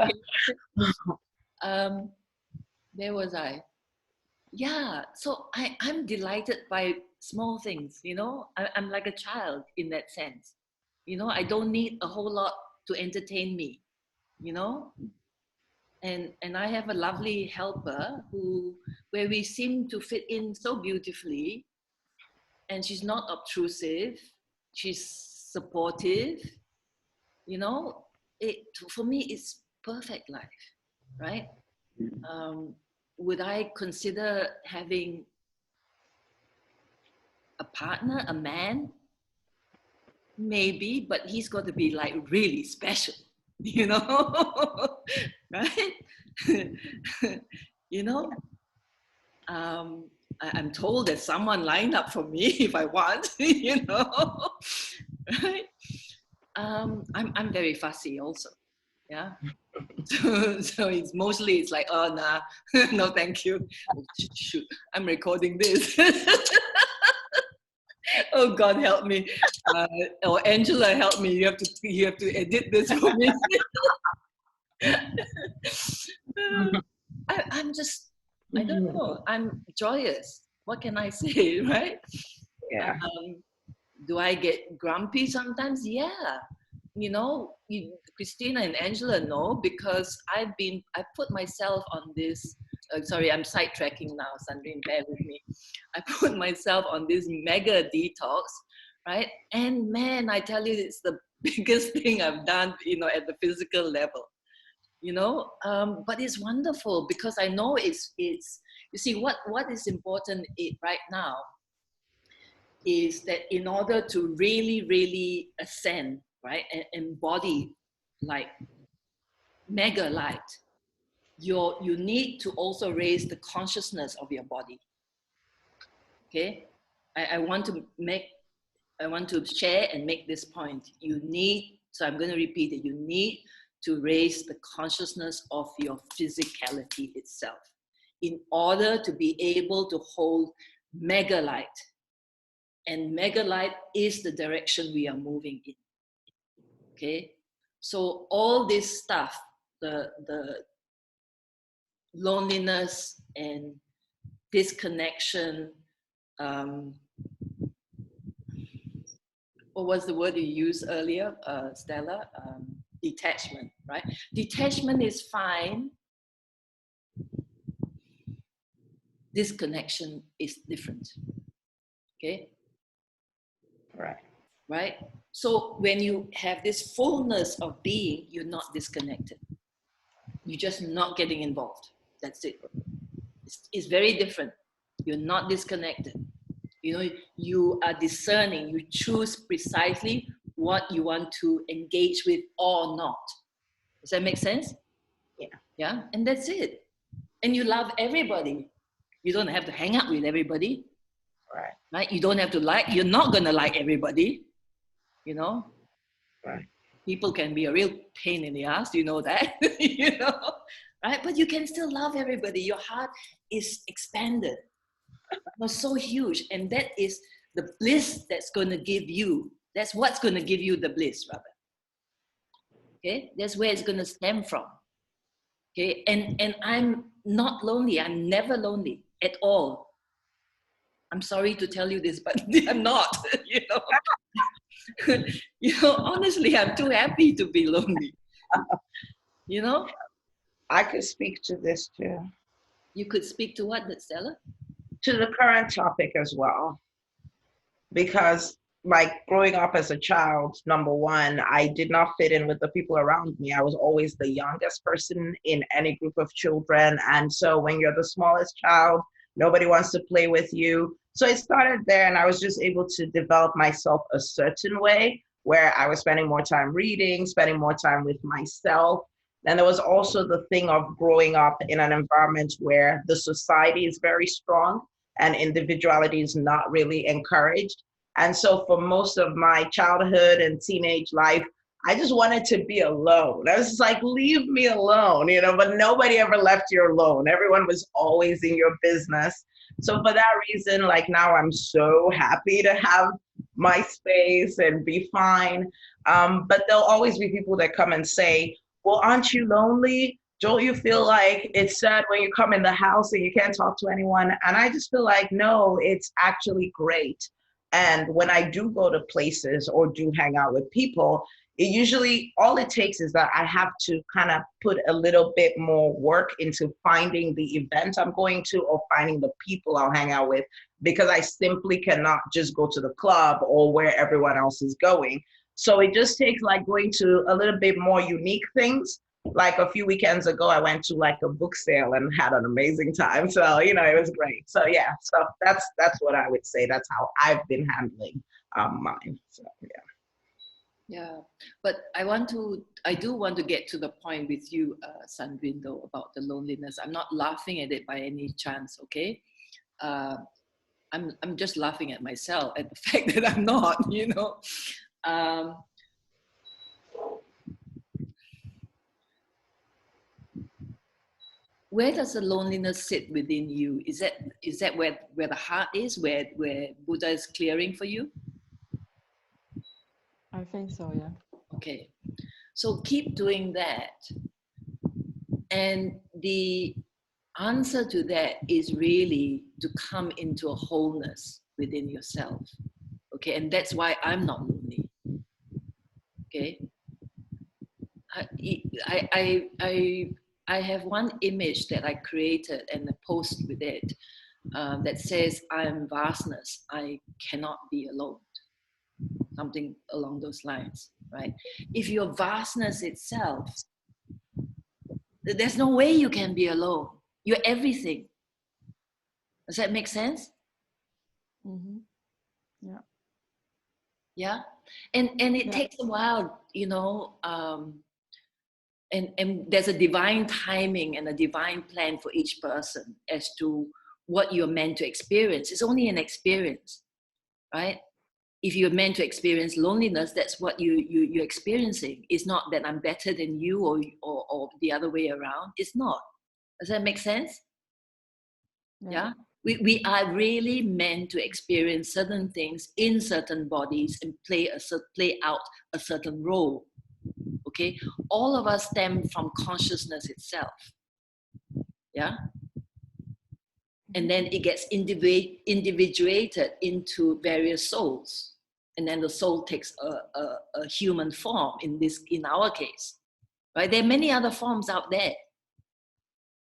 Where was I? Yeah, so I'm delighted by small things, you know. I'm like a child in that sense. You know, I don't need a whole lot to entertain me, you know. And I have a lovely helper where we seem to fit in so beautifully. And she's not obtrusive, she's supportive, you know. For me, it's perfect life, right? Would I consider having a partner, a man? Maybe, but he's got to be like really special, you know, right? You know, I'm told there's someone lined up for me if I want, you know, right? I'm very fussy also, yeah. So it's mostly like, oh nah, no thank you. Oh, shoot, I'm recording this. Oh God, help me. Or Angela, help me. You have to edit this for me. I'm just, I don't know. I'm joyous. What can I say, right? Yeah. Do I get grumpy sometimes? Yeah. You know, Christina and Angela know, because I put myself on this, sorry, I'm sidetracking now, Sandrine, bear with me. I put myself on this mega detox, right? And man, I tell you, it's the biggest thing I've done, you know, at the physical level, you know, but it's wonderful because I know it's you see, what is important right now is that in order to really ascend, right, and embody like mega light, you need to also raise the consciousness of your body. Okay, I want to share and make this point. You need, so I'm going to repeat it, you need to raise the consciousness of your physicality itself in order to be able to hold mega light. And mega light is the direction we are moving in. Okay, so all this stuff, the loneliness and disconnection, what was the word you used earlier, Stella? Detachment, right? Detachment is fine. Disconnection is different. Okay? Right. Right? So when you have this fullness of being, you're not disconnected. You're just not getting involved. That's it. It's very different. You're not disconnected. You know, you are discerning. You choose precisely what you want to engage with or not. Does that make sense? Yeah. Yeah, and that's it. And you love everybody. You don't have to hang out with everybody. Right. Right? You don't have to like, you're not gonna like everybody, you know? Right. People can be a real pain in the ass, you know that, you know? Right? But you can still love everybody. Your heart is expanded. It's so huge. And that is the bliss that's gonna give you, that's what's gonna give you the bliss, rather. Okay? That's where it's gonna stem from. Okay? And I'm not lonely. I'm never lonely at all. I'm sorry to tell you this, but I'm not, you know. You know, honestly, I'm too happy to be lonely. You know? I could speak to this too. You could speak to what, Stella? To the current topic as well. Because like growing up as a child, number one, I did not fit in with the people around me. I was always the youngest person in any group of children. And so when you're the smallest child, nobody wants to play with you. So it started there, and I was just able to develop myself a certain way where I was spending more time reading, spending more time with myself. And there was also the thing of growing up in an environment where the society is very strong and individuality is not really encouraged. And so for most of my childhood and teenage life, I just wanted to be alone. I was just like, leave me alone, you know, but nobody ever left you alone. Everyone was always in your business. So for that reason, like now I'm so happy to have my space and be fine. But there'll always be people that come and say, well, aren't you lonely? Don't you feel like it's sad when you come in the house and you can't talk to anyone? And I just feel like, no, it's actually great. And when I do go to places or do hang out with people, it usually, all it takes is that I have to kind of put a little bit more work into finding the event I'm going to or finding the people I'll hang out with, because I simply cannot just go to the club or where everyone else is going. So it just takes like going to a little bit more unique things. Like a few weekends ago, I went to like a book sale and had an amazing time. So, you know, it was great. So yeah, so that's what I would say. That's how I've been handling mine. So yeah. Yeah, but I do want to get to the point with you, Sandrindo, about the loneliness. I'm not laughing at it by any chance, okay? I'm just laughing at myself, at the fact that I'm not, you know? Where does the loneliness sit within you? Is that where the heart is, where Buddha is clearing for you? I think so, yeah. Okay, so keep doing that. And the answer to that is really to come into a wholeness within yourself. Okay, and that's why I'm not lonely. Okay, I have one image that I created and I post with it that says, I am vastness, I cannot be alone. Something along those lines, right? If you're vastness itself, there's no way you can be alone. You're everything. Does that make sense? Mm-hmm. Yeah. Yeah. And it takes a while, you know, and there's a divine timing and a divine plan for each person as to what you're meant to experience. It's only an experience, right? If you're meant to experience loneliness, that's what you're experiencing. It's not that I'm better than you or the other way around. It's not. Does that make sense? Yeah. We are really meant to experience certain things in certain bodies and play out a certain role. Okay, all of us stem from consciousness itself. Yeah, and then it gets individuated into various souls. and then the soul takes a human form in our case, right? There are many other forms out there.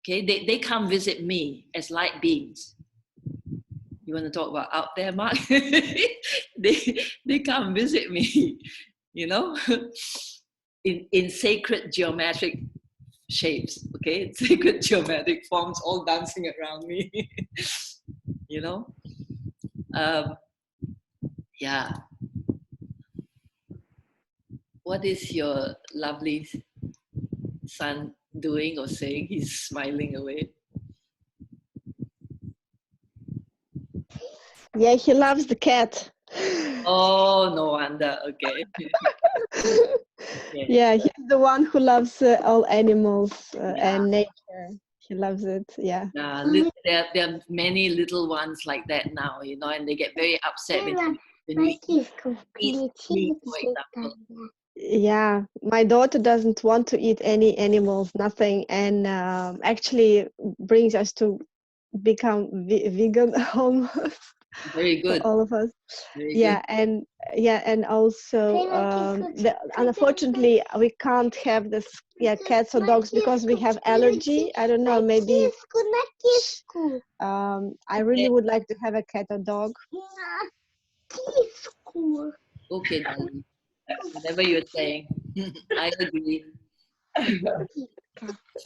Okay, they come visit me as light beings. You want to talk about out there, Mark? they come visit me, you know, in sacred geometric shapes, okay? Sacred geometric forms all dancing around me, you know? Yeah. What is your lovely son doing or saying? He's smiling away. Yeah, he loves the cat. Oh, no wonder. Okay. Yeah, he's the one who loves all animals and nature. He loves it. Yeah. There are many little ones like that now, you know, and they get very upset when you eat meat, for example. Yeah, my daughter doesn't want to eat any animals, nothing, and actually brings us to become vegan almost. Very good. For all of us. Very Yeah, good. and also unfortunately we can't have this cats or dogs because we have allergy. I don't know, maybe I really would like to have a cat or dog. Okay, darling. Whatever you're saying, I agree.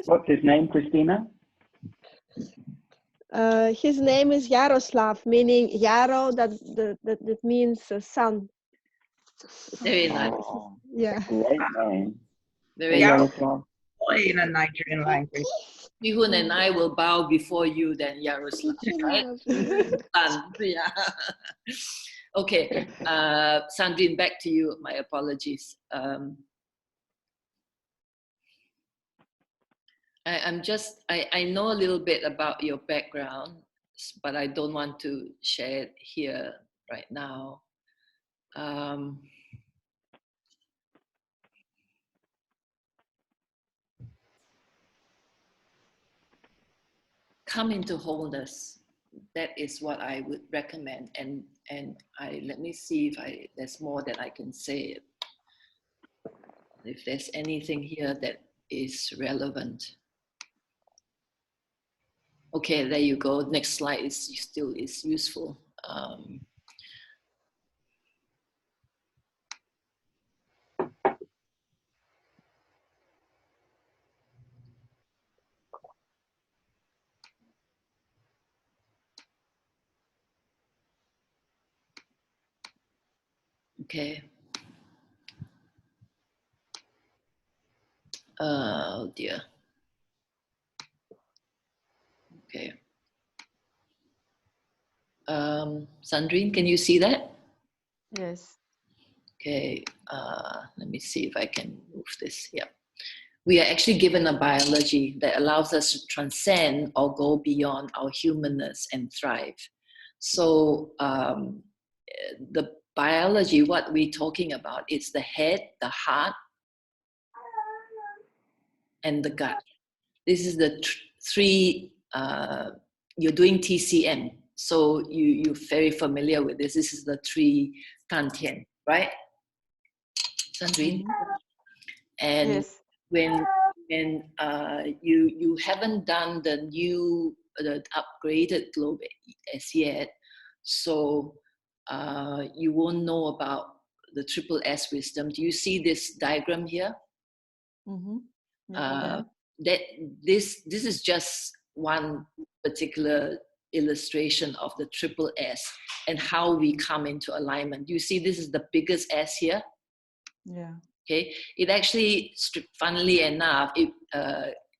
What's his name, Christina? His name is Yaroslav, meaning Yaro. That means sun. Very nice. Oh, Yeah. great name. Very Yaroslav. In a Nigerian language. Mihun and I will bow before you then, Yaroslav, right? Yeah. Okay, Sandrine, back to you. My apologies. I know a little bit about your background, but I don't want to share it here right now. Come into wholeness. That is what I would recommend. And let me see if there's more that I can say. If there's anything here that is relevant. Okay, there you go. Next slide is still useful. Okay. Oh dear. Okay. Sandrine, can you see that? Yes. Okay. Let me see if I can move this. Yeah. We are actually given a biology that allows us to transcend or go beyond our humanness and thrive. So the biology, what we're talking about, it's the head, the heart, and the gut. This is the three, you're doing TCM. So you're very familiar with this. This is the three Kantian, right? Sandrine? Mm-hmm. And yes. when you haven't done the upgraded globe as yet, so you won't know about the triple S wisdom. Do you see this diagram here? Mm-hmm. That this is just one particular illustration of the triple S and how we come into alignment. You see, this is the biggest S here. Yeah. Okay, it actually, funnily enough, it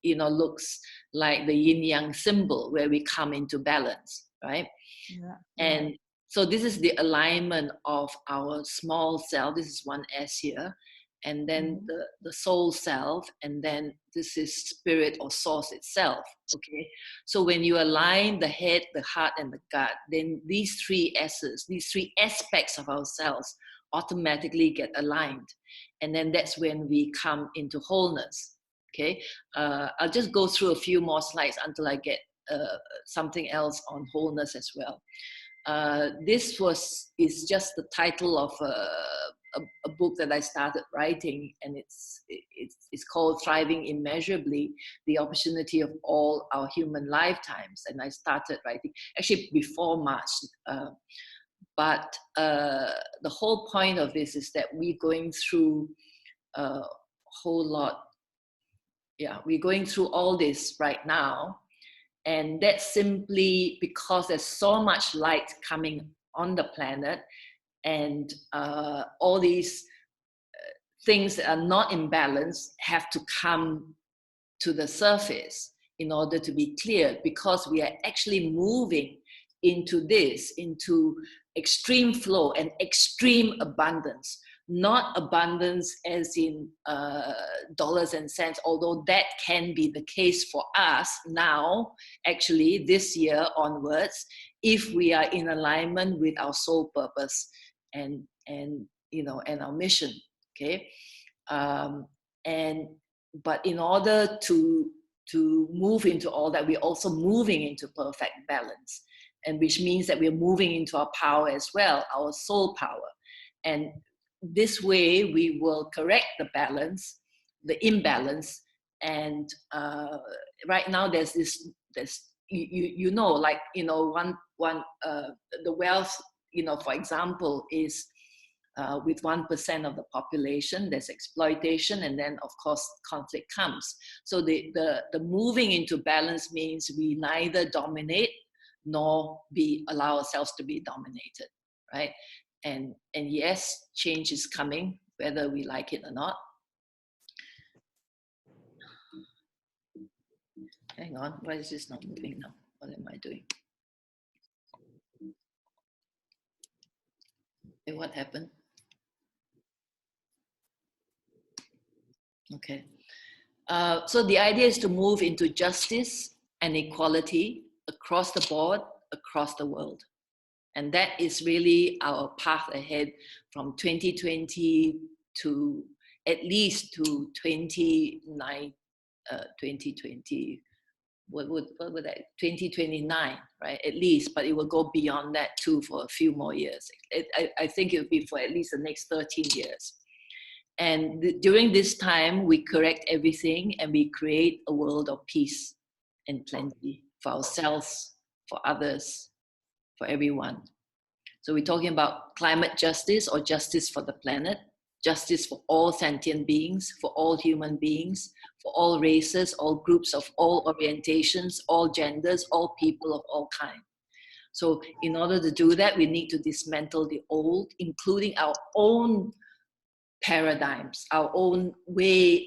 looks like the yin yang symbol where we come into balance, right? Yeah. And so this is the alignment of our small self. This is one S here, and then the soul self, and then this is spirit or source itself. Okay, so when you align the head, the heart, and the gut, then these three S's, these three aspects of ourselves automatically get aligned. And then that's when we come into wholeness. Okay, I'll just go through a few more slides until I get something else on wholeness as well. this is just the title of a book that I started writing, and it's called Thriving Immeasurably, the Opportunity of All Our Human Lifetimes. And I started writing actually before March. But the whole point of this is that we're going through a whole lot. Yeah, we're going through all this right now. And that's simply because there's so much light coming on the planet, and all these things that are not in balance have to come to the surface in order to be cleared, because we are actually moving into extreme flow and extreme abundance. Not abundance as in dollars and cents, although that can be the case for us now, actually this year onwards, if we are in alignment with our soul purpose and our mission. Okay, but in order to move into all that, we're also moving into perfect balance, and which means that we're moving into our power as well, our soul power. And this way we will correct the imbalance. And right now there's the wealth, for example, is with 1% of the population, there's exploitation, and then of course conflict comes. So the moving into balance means we neither dominate nor allow ourselves to be dominated, right? And yes, change is coming, whether we like it or not. Hang on, why is this not moving now? What am I doing? Okay, what happened? Okay. So the idea is to move into justice and equality across the board, across the world. And that is really our path ahead from 2020 to at least to 2029, right? At least, but it will go beyond that too for a few more years. I think it will be for at least the next 13 years. And during this time, we correct everything and we create a world of peace and plenty for ourselves, for others, for everyone. So we're talking about climate justice, or justice for the planet, justice for all sentient beings, for all human beings, for all races, all groups of all orientations, all genders, all people of all kinds. So in order to do that, we need to dismantle the old, including our own paradigms, our own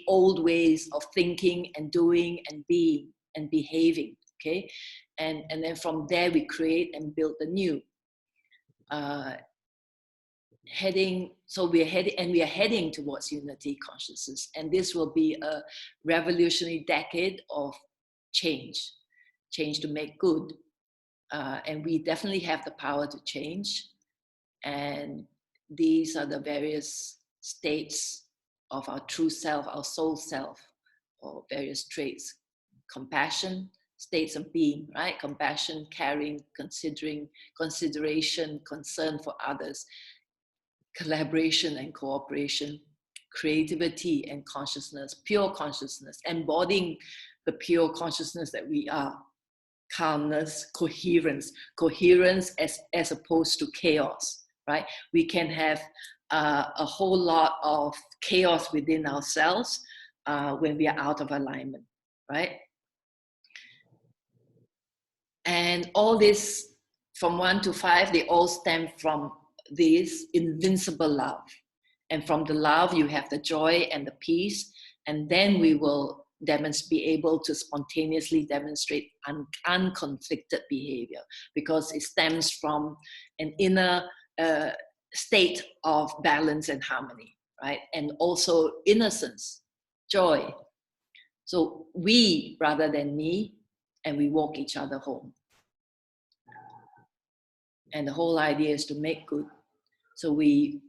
old ways of thinking and doing and being and behaving, okay? And then from there we create and build the new. We are heading towards unity consciousness, and this will be a revolutionary decade of change to make good, and we definitely have the power to change. And these are the various states of our true self, our soul self, or various traits. Compassion, states of being, right? Compassion, caring, consideration, concern for others, collaboration and cooperation, creativity and consciousness, pure consciousness, embodying the pure consciousness that we are, calmness, coherence as opposed to chaos, right? We can have a whole lot of chaos within ourselves when we are out of alignment, right? And all this, from 1 to 5, they all stem from this invincible love. And from the love, you have the joy and the peace. And then we will be able to spontaneously demonstrate unconflicted behavior, because it stems from an inner state of balance and harmony, right? And also innocence, joy. So we rather than me, and we walk each other home. And the whole idea is to make good. So we,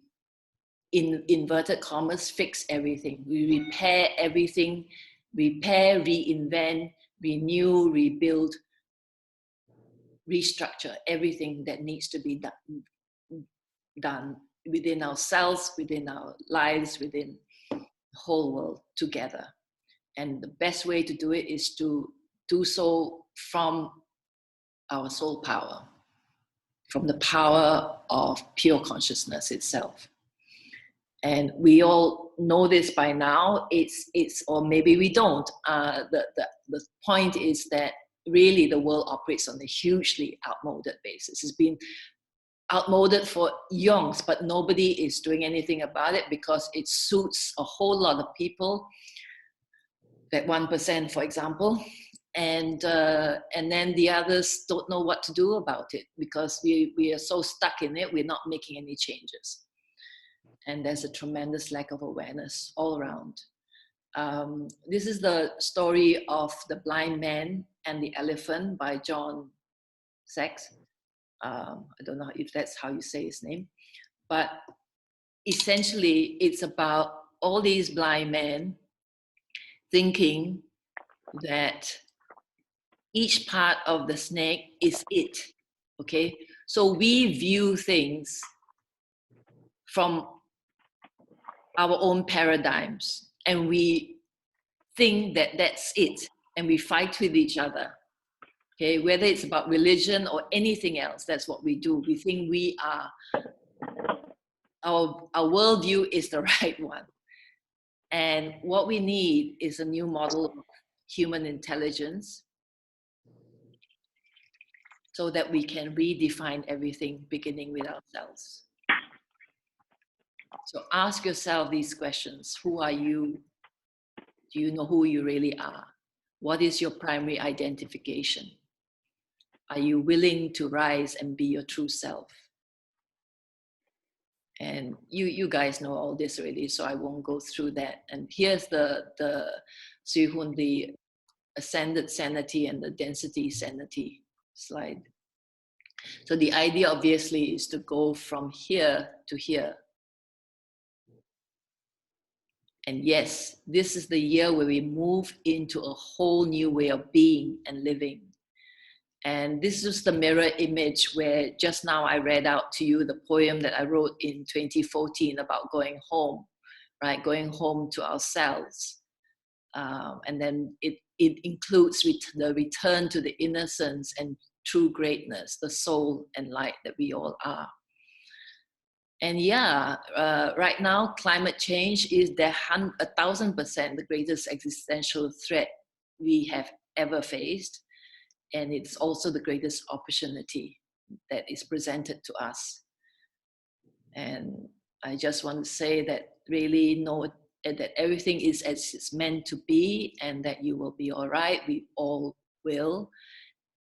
in inverted commas, fix everything. We repair everything, reinvent, renew, rebuild restructure everything that needs to be done within ourselves, within our lives, within the whole world together. And the best way to do it is to do so from our soul power, from the power of pure consciousness itself. And we all know this by now. It's or maybe we don't. The point is that really the world operates on a hugely outmoded basis. It's been outmoded for eons, but nobody is doing anything about it because it suits a whole lot of people, that 1%, for example, and then the others don't know what to do about it because we are so stuck in it, we're not making any changes. And there's a tremendous lack of awareness all around. This is the story of The Blind Man and the Elephant by John Sachs. I don't know if that's how you say his name, but essentially it's about all these blind men thinking that each part of the snake is it, okay? So we view things from our own paradigms and we think that that's it, and we fight with each other, okay? Whether it's about religion or anything else, that's what we do. We think we are, our worldview is the right one. And what we need is a new model of human intelligence so that we can redefine everything, beginning with ourselves. So ask yourself these questions. Who are you? Do you know who you really are? What is your primary identification? Are you willing to rise and be your true self? And you guys know all this already, so I won't go through that. And here's the Sihun, the ascended sanity and the density sanity slide. So the idea obviously is to go from here to here. And yes, this is the year where we move into a whole new way of being and living. And this is the mirror image where just now I read out to you the poem that I wrote in 2014 about going home, right? Going home to ourselves. And then it includes the return to the innocence and true greatness, the soul and light that we all are. And yeah, right now, climate change is 1,000% the greatest existential threat we have ever faced. And it's also the greatest opportunity that is presented to us. And I just want to say that really know that everything is as it's meant to be, and that you will be all right. We all will.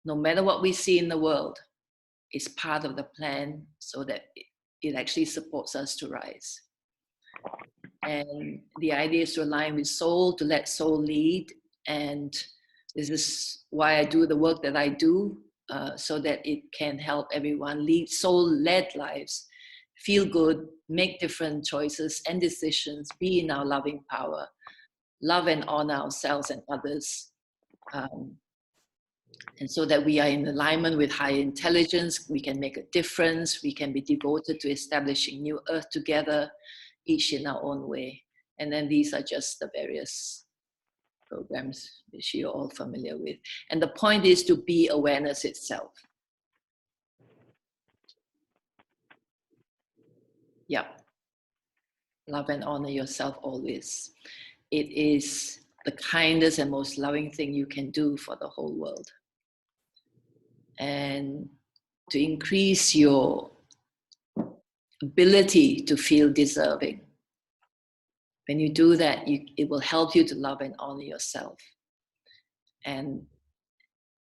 No matter what we see in the world, it's part of the plan so that it actually supports us to rise. And the idea is to align with soul, to let soul lead. And this is why I do the work that I do, so that it can help everyone lead soul-led lives, feel good, make different choices and decisions, be in our loving power, love and honor ourselves and others. And so that we are in alignment with higher intelligence, we can make a difference, we can be devoted to establishing new earth together, each in our own way. And then these are just the various programs which you're all familiar with. And the point is to be awareness itself. Yeah. Love and honor yourself always. It is the kindest and most loving thing you can do for the whole world. And to increase your ability to feel deserving. When you do that, it will help you to love and honor yourself. And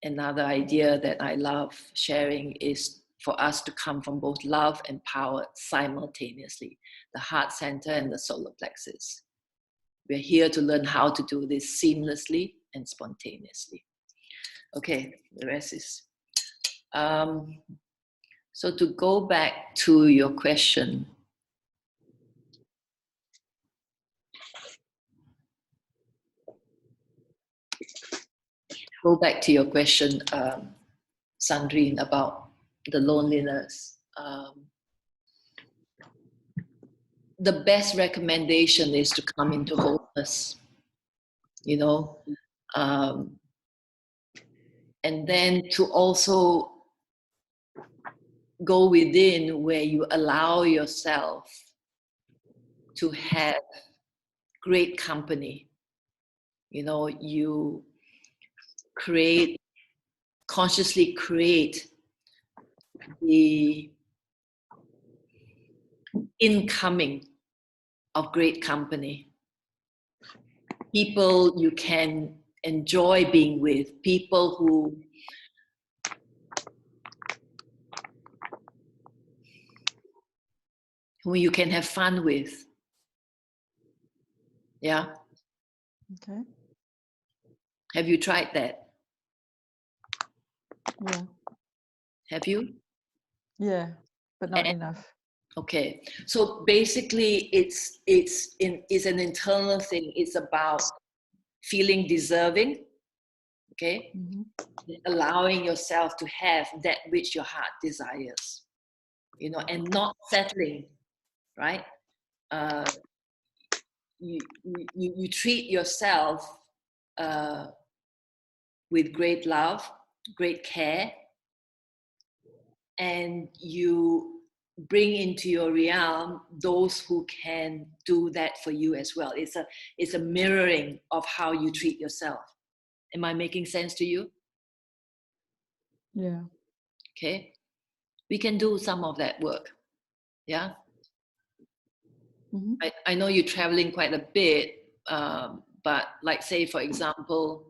another idea that I love sharing is for us to come from both love and power simultaneously, the heart center and the solar plexus. We're here to learn how to do this seamlessly and spontaneously. Okay, the rest is... so to go back to your question, Sandrine, about the loneliness. The best recommendation is to come into wholeness, you know, and then to also go within where you allow yourself to have great company. You know, you consciously create the incoming of great company. People you can enjoy being with, people who you can have fun with. Yeah. Okay. Have you tried that? Yeah. Have you? Yeah, but not enough. Okay. So basically it's an internal thing. It's about feeling deserving. Okay. Mm-hmm. Allowing yourself to have that which your heart desires, you know, and not settling, right? You treat yourself with great love, great care, and you bring into your realm those who can do that for you as well. It's a mirroring of how you treat yourself. Am I making sense to you? Yeah. Okay. We can do some of that work. Yeah. Mm-hmm. I know you're traveling quite a bit, but like say, for example,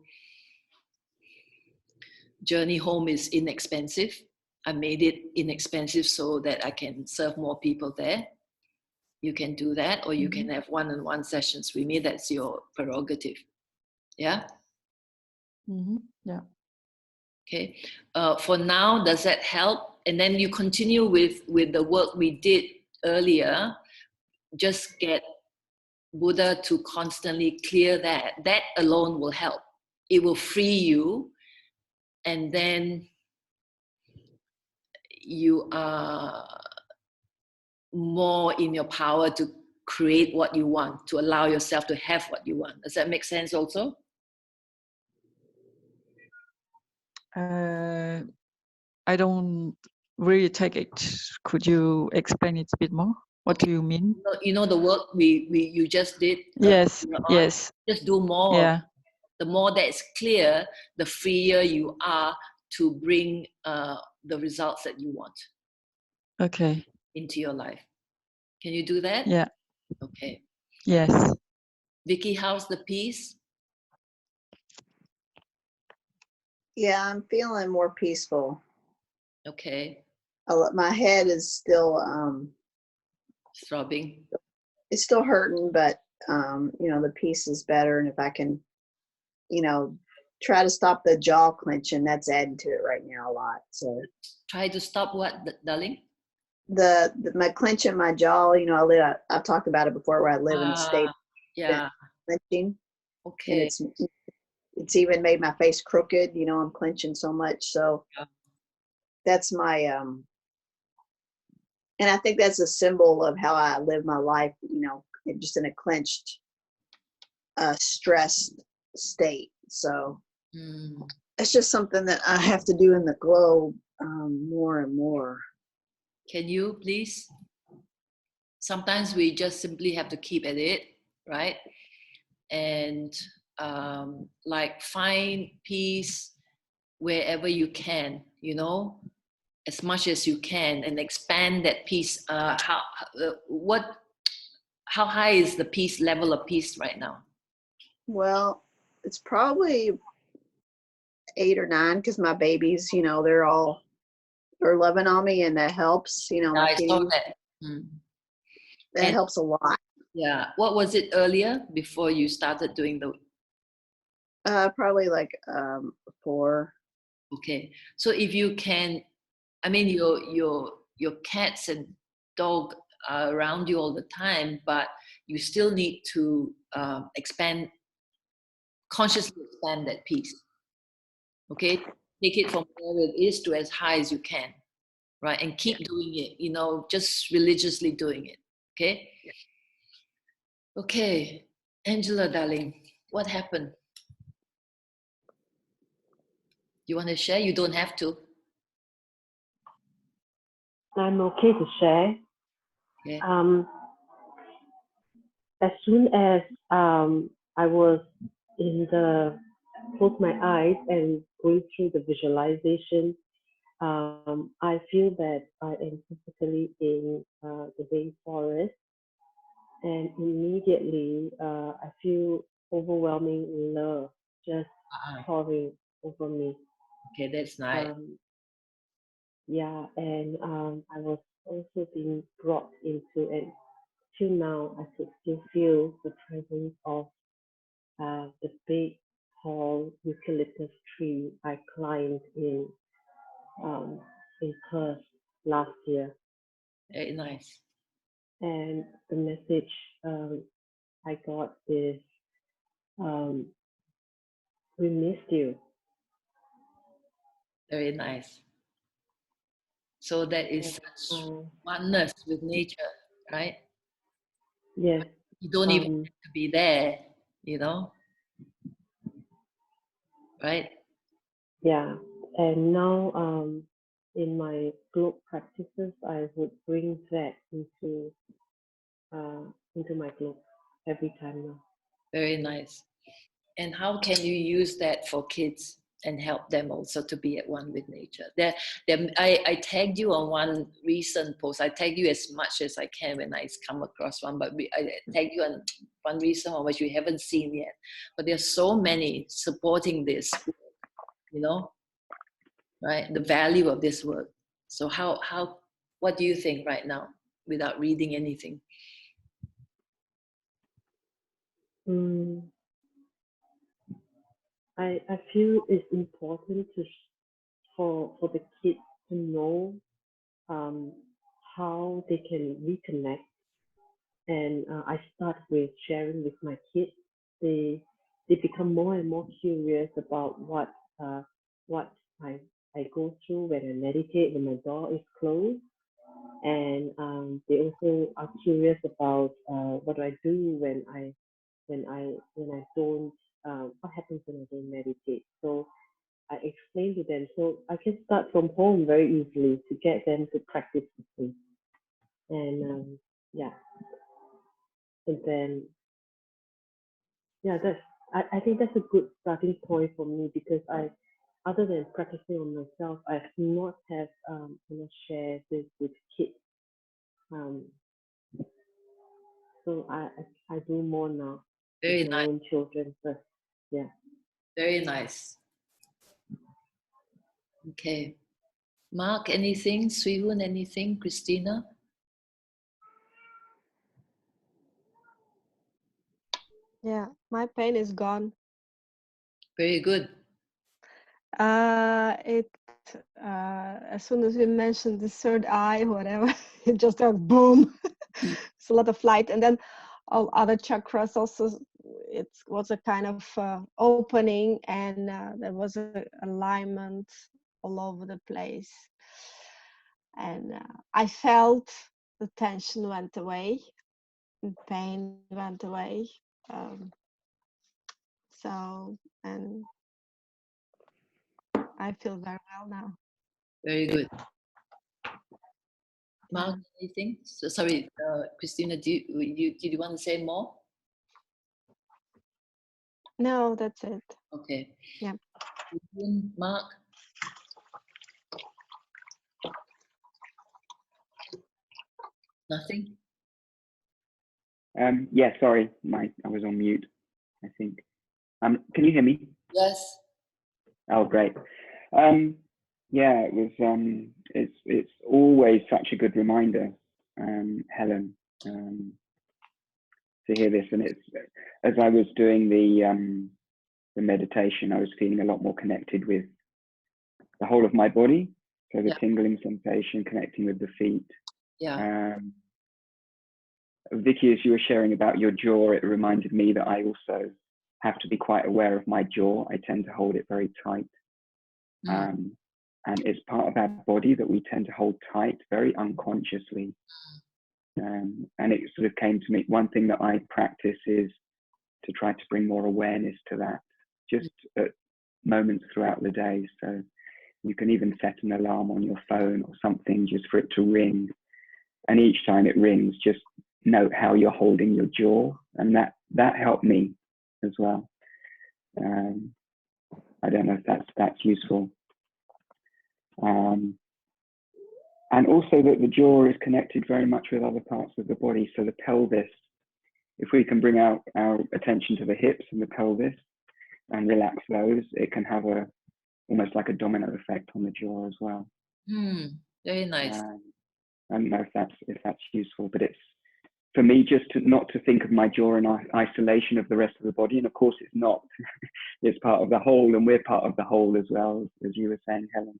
journey home is inexpensive. I made it inexpensive so that I can serve more people there. You can do that, or you can have one-on-one sessions with me. That's your prerogative. Yeah. Mm-hmm. Yeah. Okay. For now, does that help? And then you continue with the work we did earlier. Just get Buddha to constantly clear that. That alone will help. It will free you, and then you are more in your power to create what you want, to allow yourself to have what you want. Does that make sense also? I don't really take it. Could you explain it a bit more? What do you mean? You know the work you just did? Yes, yes. Just do more. Yeah. The more that is clear, the freer you are to bring the results that you want. Okay. Into your life. Can you do that? Yeah. Okay. Yes. Vicky, how's the peace? Yeah, I'm feeling more peaceful. Okay. My head is still throbbing. It's still hurting, but you know, the peace is better. And if I can, you know, try to stop the jaw clenching, that's adding to it right now a lot. So try to stop what, darling? My clenching my jaw. You know, I've talked about it before, where I live in a state yeah clenching. Okay. And it's even made my face crooked. You know, I'm clenching so much. So that's my and I think that's a symbol of how I live my life. You know, just in a clenched, stressed state. So it's just something that I have to do in the globe more and more. Can you please? Sometimes we just simply have to keep at it, right? And like find peace wherever you can, you know, as much as you can, and expand that peace. How high is the peace level of peace right now? Well, it's probably 8 or 9, because my babies, you know, they're loving on me, and that helps. You know, my kitties. That helps a lot. Yeah. What was it earlier before you started doing the? Probably like 4. Okay. So if you can, I mean, your cats and dog are around you all the time, but you still need to consciously expand that piece. Okay. take it from where it is to as high as you can, right? And keep doing it, you know, just religiously doing it, okay? Okay, Angela, darling, what happened? You want to share? You don't have to. I'm okay to share. Okay. As soon as I was in the close my eyes and going through the visualization, I feel that I am physically in the rainforest, and immediately I feel overwhelming love just pouring over me. Okay, that's nice. Yeah, and I was also being brought into, and till now I could still feel the presence of the big, tall eucalyptus tree I climbed in Perth last year. Very nice. And the message I got is, we missed you. Very nice. So that is such oneness with nature, right? Yes. You don't even have to be there, you know? Right? Yeah. And now in my globe practices, I would bring that into my globe every time now. Very nice. And how can you use that for kids and help them also to be at one with nature? I tagged you on one recent post. I tag you as much as I can when I come across one, but I tag you on one recent one which we haven't seen yet. But there's so many supporting this, you know, right? The value of this work. So what do you think right now without reading anything? I feel it's important for the kids to know how they can reconnect. And I start with sharing with my kids. They become more and more curious about what I go through when I meditate, when my door is closed. And they also are curious about what do I do when I don't, what happens when I don't meditate. So I explain to them. So I can start from home very easily to get them to practice with me. And yeah, and then yeah, I think that's a good starting point for me, because other than practicing on myself, I've not have shared this with kids. So I do more now Very with my nice. own children first. Yeah. Very nice. Okay. Mark, anything? Swihun, anything? Christina? Yeah, my pain is gone. Very good. As soon as we mentioned the third eye, whatever, it just went boom. It's a lot of light, and then all other chakras also. It was a kind of opening, and there was a alignment all over the place, and I felt the tension went away, and pain went away. And I feel very well now. Very good. Mark, anything? So, sorry, Christina, did you want to say more? No, that's it. Okay. Yeah. Mark? Nothing? Yeah, sorry, I was on mute, I think. Can you hear me? Yes. Oh, great. Yeah, it was. It's always such a good reminder, Helen, to hear this. And it's, as I was doing the meditation, I was feeling a lot more connected with the whole of my body. So the tingling sensation, connecting with the feet. Yeah. Vicky, as you were sharing about your jaw, it reminded me that I also have to be quite aware of my jaw. I tend to hold it very tight. And it's part of our body that we tend to hold tight very unconsciously. And it sort of came to me, one thing that I practice is to try to bring more awareness to that, just at moments throughout the day. So you can even set an alarm on your phone or something just for it to ring. And each time it rings, just note how you're holding your jaw. And that helped me as well. I don't know if that's useful. And also that the jaw is connected very much with other parts of the body. So the pelvis, if we can bring our attention to the hips and the pelvis and relax those, it can have almost like a domino effect on the jaw as well. Very nice. I don't know if that's useful, but it's, for me, just not to think of my jaw in isolation of the rest of the body. And of course it's not. It's part of the whole, and we're part of the whole as well, as you were saying, Helen.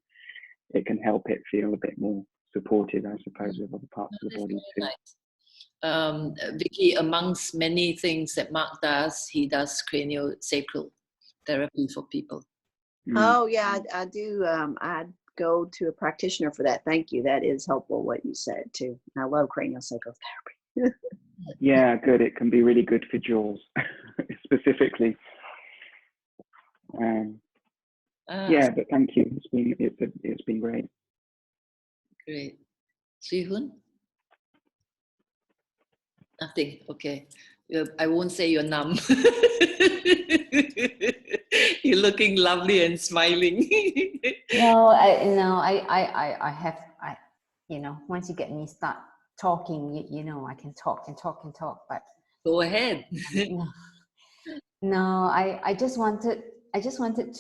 It can help it feel a bit more supported, I suppose, with other parts of the body too. Nice. Vicky, amongst many things that Mark does, he does craniosacral therapy for people. Oh yeah, I do. I go to a practitioner for that. Thank you. That is helpful what you said too. I love craniosacral therapy. Yeah, good. It can be really good for jaws specifically. Yeah, but thank you. It's been great. Great. Sihun? Nothing. Okay. I won't say you're numb. You're looking lovely and smiling. No, I have, once you get me start talking, I can talk and talk and talk, but go ahead. No, I just wanted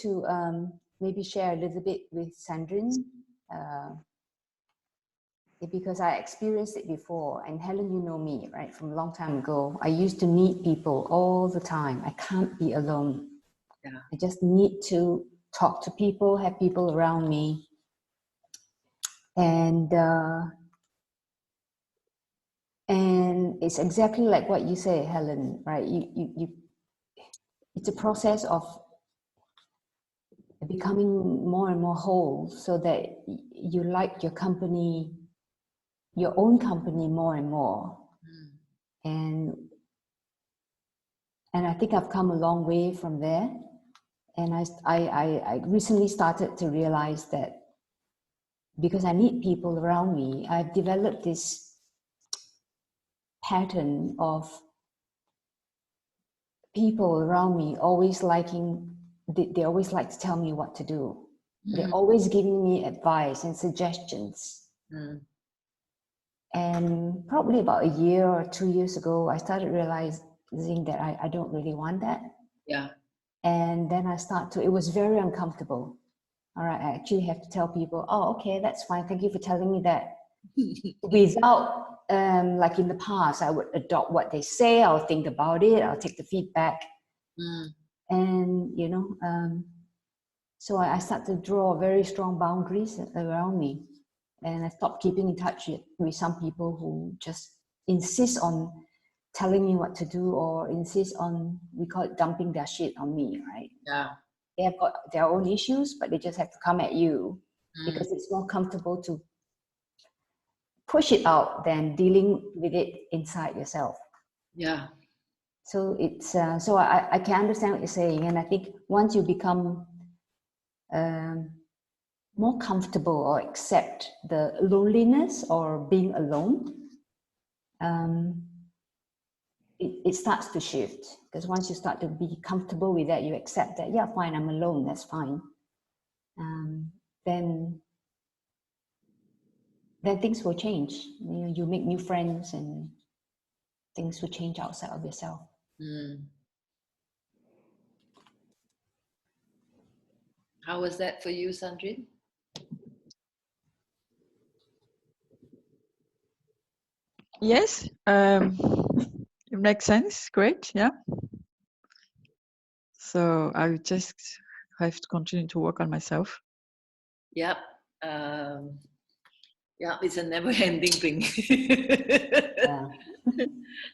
to maybe share a little bit with Sandrine, because I experienced it before. And Helen, you know me, right? From a long time ago, I used to meet people all the time. I can't be alone. Yeah. I just need to talk to people, have people around me. And it's exactly like what you say, Helen, right? You it's a process of becoming more and more whole, so that you like your company, your own company, more and more. And I think I've come a long way from there. And I recently started to realize that because I need people around me, I've developed this pattern of people around me always liking, they always like to tell me what to do. They're always giving me advice and suggestions. And probably about a year or 2 years ago, I started realizing that I don't really want that. Yeah. And then it was very uncomfortable. All right, I actually have to tell people, oh, okay, that's fine. Thank you for telling me that. Without, like in the past, I would adopt what they say. I'll think about it. I'll take the feedback. And, so I start to draw very strong boundaries around me. And I stopped keeping in touch with some people who just insist on telling me what to do, or insist on, we call it dumping their shit on me, right? Yeah. They have got their own issues, but they just have to come at you because it's more comfortable to push it out than dealing with it inside yourself. Yeah. So it's so I can understand what you're saying, and I think once you become more comfortable or accept the loneliness or being alone, it starts to shift. Because once you start to be comfortable with that, you accept that, yeah, fine, I'm alone, that's fine. Then things will change. You make new friends, and things will change outside of yourself. How was that for you, Sandrine? Yes, it makes sense. Great, yeah. So I just have to continue to work on myself. Yep. Yeah, it's a never-ending thing. Yeah.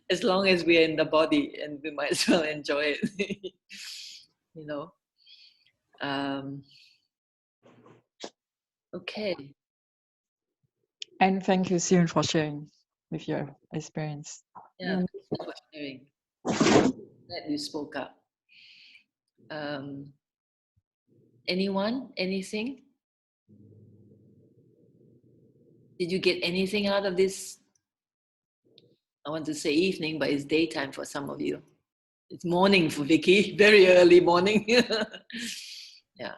As long as we're in the body, and we might as well enjoy it. Okay. And thank you, Siren, for sharing with your experience. Yeah, thank you for sharing. Glad you spoke up. Anyone? Anything? Did you get anything out of this? I want to say evening, but it's daytime for some of you. It's morning for Vicky, very early morning. Yeah.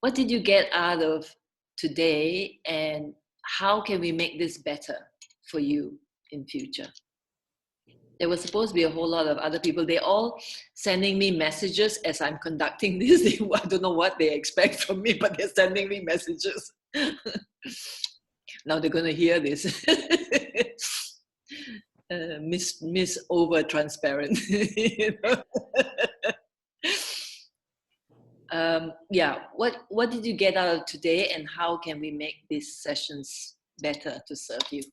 What did you get out of today, and how can we make this better for you in future? There was supposed to be a whole lot of other people. They're all sending me messages as I'm conducting this. I don't know what they expect from me, but they're sending me messages. Now they're going to hear this. Miss over transparent. You know? Yeah, what did you get out of today, and how can we make these sessions better to serve you?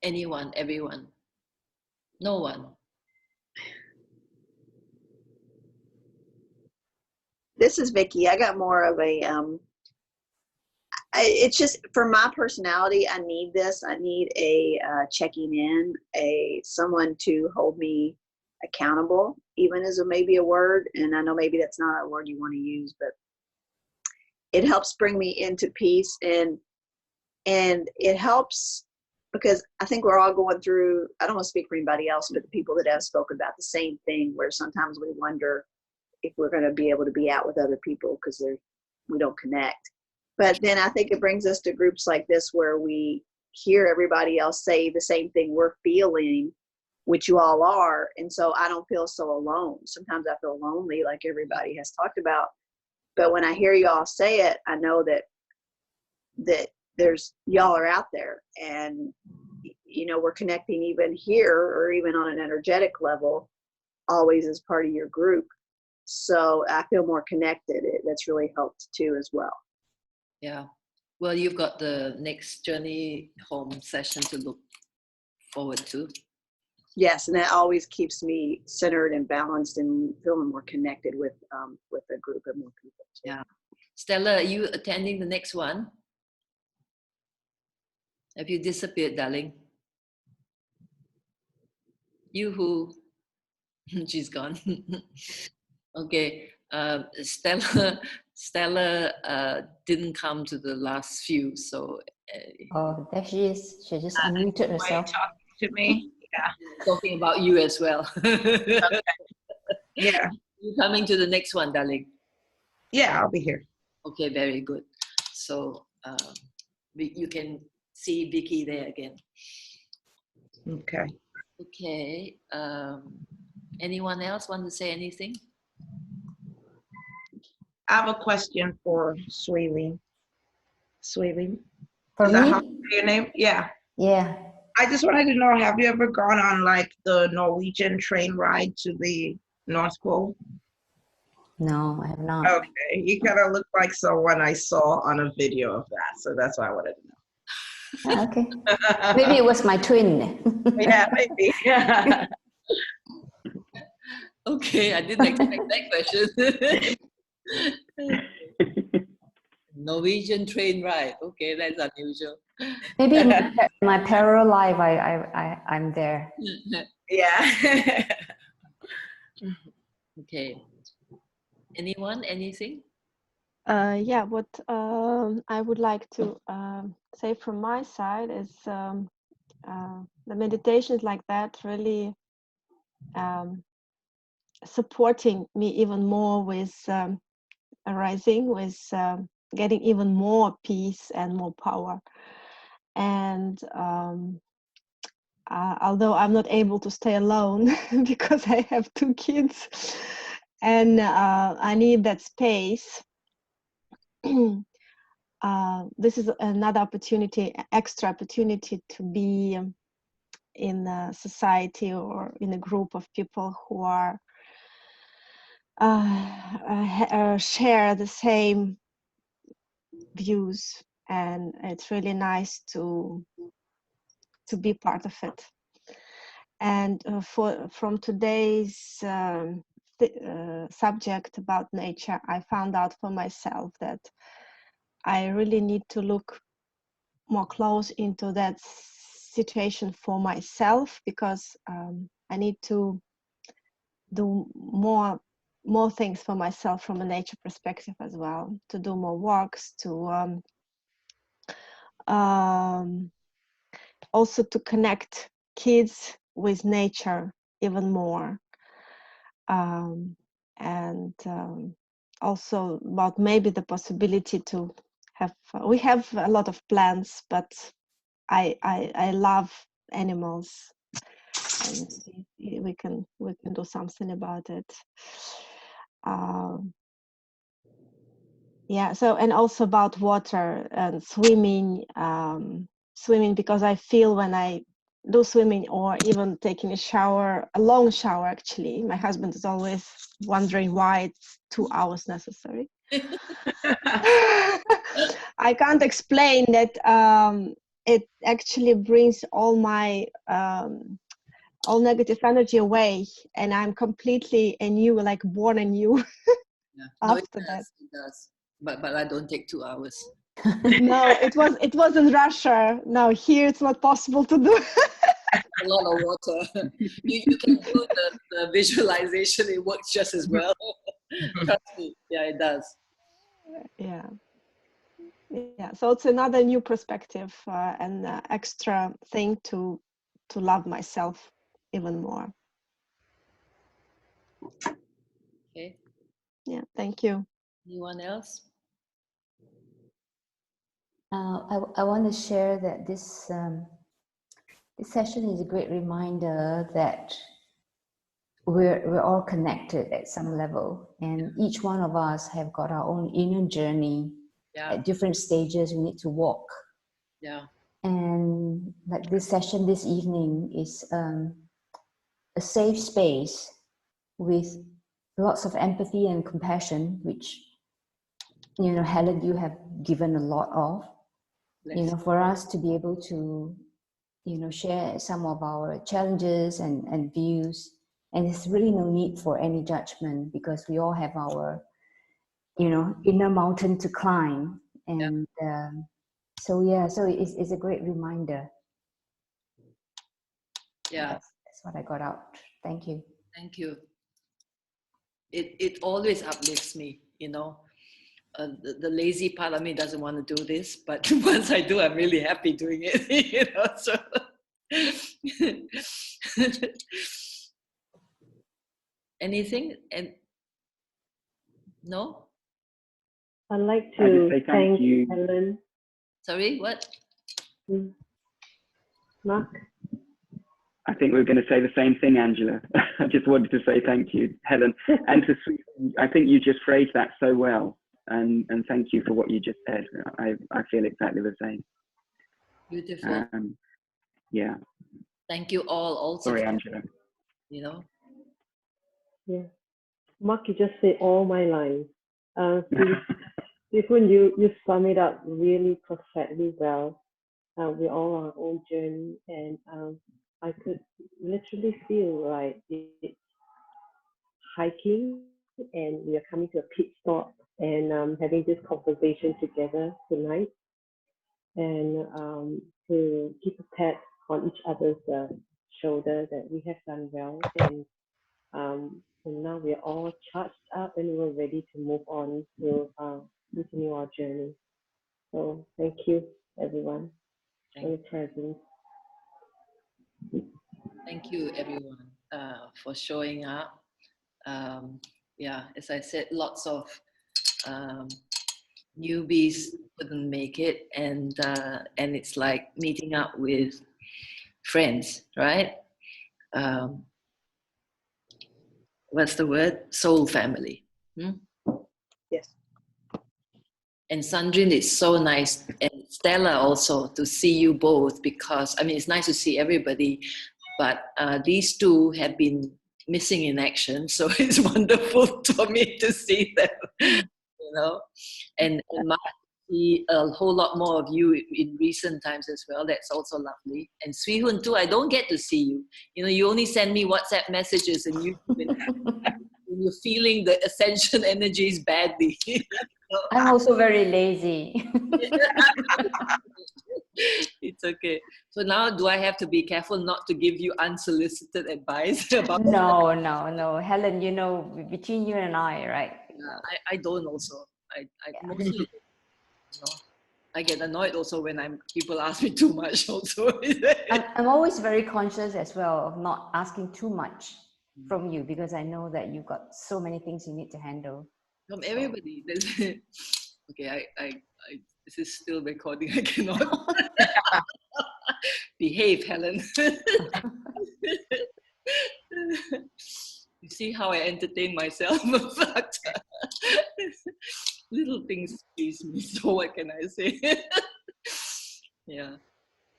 Anyone, everyone? No one? This is Vicky. I got more of a it's just for my personality. I need this. I need a checking in, someone to hold me accountable, even as maybe a word. And I know maybe that's not a word you want to use, but it helps bring me into peace, and it helps because I think we're all going through. I don't want to speak for anybody else, but the people that have spoken about the same thing, where sometimes we wonder if we're going to be able to be out with other people because we don't connect. But then I think it brings us to groups like this where we hear everybody else say the same thing we're feeling, which you all are. And so I don't feel so alone. Sometimes I feel lonely, like everybody has talked about. But when I hear y'all say it, I know that there's y'all are out there, and you know, we're connecting even here or even on an energetic level, always as part of your group. So I feel more connected. That's really helped too as well. Yeah. Well, you've got the next journey home session to look forward to. Yes, and that always keeps me centered and balanced and feeling more connected with a group of more people. Yeah. Stella, are you attending the next one? Have you disappeared, darling? Yoo-hoo. She's gone. Okay. Stella didn't come to the last few, so. Oh, there she is. She just unmuted herself. Talking to me. Yeah. Talking about you as well. Okay. Yeah. You coming to the next one, darling? Yeah, I'll be here. Okay, very good. So you can see Vicky there again. Okay. Okay. Anyone else want to say anything? I have a question for Sweeling. Sweeling? For Is that me? how you say your name? Yeah. Yeah. I just wanted to know, have you ever gone on like the Norwegian train ride to the North Pole? No, I have not. Okay. You kind of look like someone I saw on a video of that. So that's why I wanted to know. Okay. Maybe it was my twin. Yeah, maybe. Okay, I didn't expect that question. Norwegian train ride. Okay, that's unusual. Maybe in my parallel life, I'm there. Yeah. Okay. Anyone? Anything? Yeah, what I would like to say from my side is the meditations like that really supporting me even more with arising, with getting even more peace and more power. And although I'm not able to stay alone because I have 2 kids and I need that space, this is another opportunity, extra opportunity to be in a society or in a group of people who are share the same views, and it's really nice to be part of it. And from today's subject about nature, I found out for myself that I really need to look more close into that situation for myself, because I need to do more things for myself from a nature perspective as well, to do more walks, to also to connect kids with nature even more, and also about maybe the possibility to have, we have a lot of plants, but I love animals, and we can do something about it. Yeah, so, and also about water and swimming, because I feel when I do swimming, or even taking a shower, a long shower actually, my husband is always wondering why it's 2 hours necessary. I can't explain that. It actually brings all my all negative energy away, and I'm completely anew, like born anew. Yeah. After No, that. It does. But I don't take 2 hours. No, it was in Russia. No, here it's not possible to do. A lot of water. You can do the visualization. It works just as well. Trust me. Yeah, it does. Yeah. So it's another new perspective, and extra thing to love myself even more. Okay. Yeah. Thank you. Anyone else? I want to share that this this session is a great reminder that we're all connected at some level, and each one of us have got our own inner journey. Yeah. At different stages we need to walk. Yeah. And like this session this evening is a safe space with lots of empathy and compassion, which, you know, Helen, you have given a lot of. You know, for us to be able to, you know, share some of our challenges and views. And there's really no need for any judgment, because we all have our, you know, inner mountain to climb. And so it's a great reminder. Yeah. That's what I got out. Thank you. Thank you. It always uplifts me, you know. The lazy part of me doesn't want to do this, but once I do, I'm really happy doing it, you know. So anything? And no? I'd like to thank you, Helen. Sorry, what? Mark? I think we're going to say the same thing, Angela. I just wanted to say thank you, Helen. And to Sweden, I think you just phrased that so well. And thank you for what you just said. I feel exactly the same. Beautiful. Yeah. Thank you all also. Sorry, Angela. You know? Yeah. Mark, you just said all my lines. Stephen, you sum it up really perfectly well. We all on our own journey, and I could literally feel like it's hiking, and we are coming to a pit stop, and having this conversation together tonight, and to keep a pat on each other's shoulder that we have done well, and now we're all charged up and we're ready to move on to continue our journey. So thank you, everyone, for your presence. Thank you, everyone, for showing up. Yeah, as I said, lots of newbies couldn't make it, and it's like meeting up with friends, right? What's the word? Soul family. Yes. And Sandrine, it's so nice, and Stella also, to see you both, because I mean it's nice to see everybody, but these two have been missing in action, so it's wonderful for me to see them, you know, and Mark, see a whole lot more of you in recent times as well. That's also lovely. And Swee Hoon too, I don't get to see you. You know, you only send me WhatsApp messages and you when you're feeling the ascension energies badly. I'm also very lazy. It's okay. So now do I have to be careful not to give you unsolicited advice about No. Helen, you know, between you and I, right? I don't also. I mostly, you know, I get annoyed also when people ask me too much also. I'm always very conscious as well of not asking too much from you, because I know that you've got so many things you need to handle. From everybody. Okay, I this is still recording. I cannot behave, Helen. You see how I entertain myself? But little things please me. So what can I say? Yeah,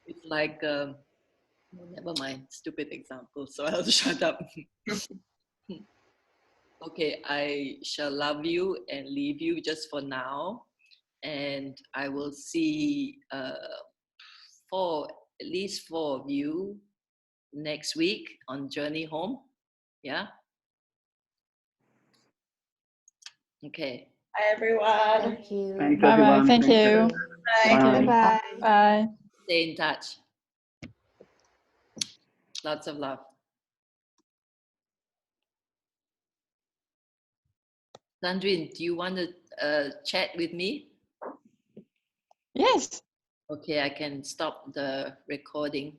it's like never mind. Stupid example. So I'll shut up. Okay, I shall love you and leave you just for now, and I will see at least four of you next week on Journey Home. Yeah. Okay. Hi, everyone. Thank you. Thanks, Bye bye. everyone. Thank Thanks, you. everyone. Thank you. Bye. Bye. Stay in touch. Lots of love. Sandrine, do you want to chat with me? Yes. Okay, I can stop the recording.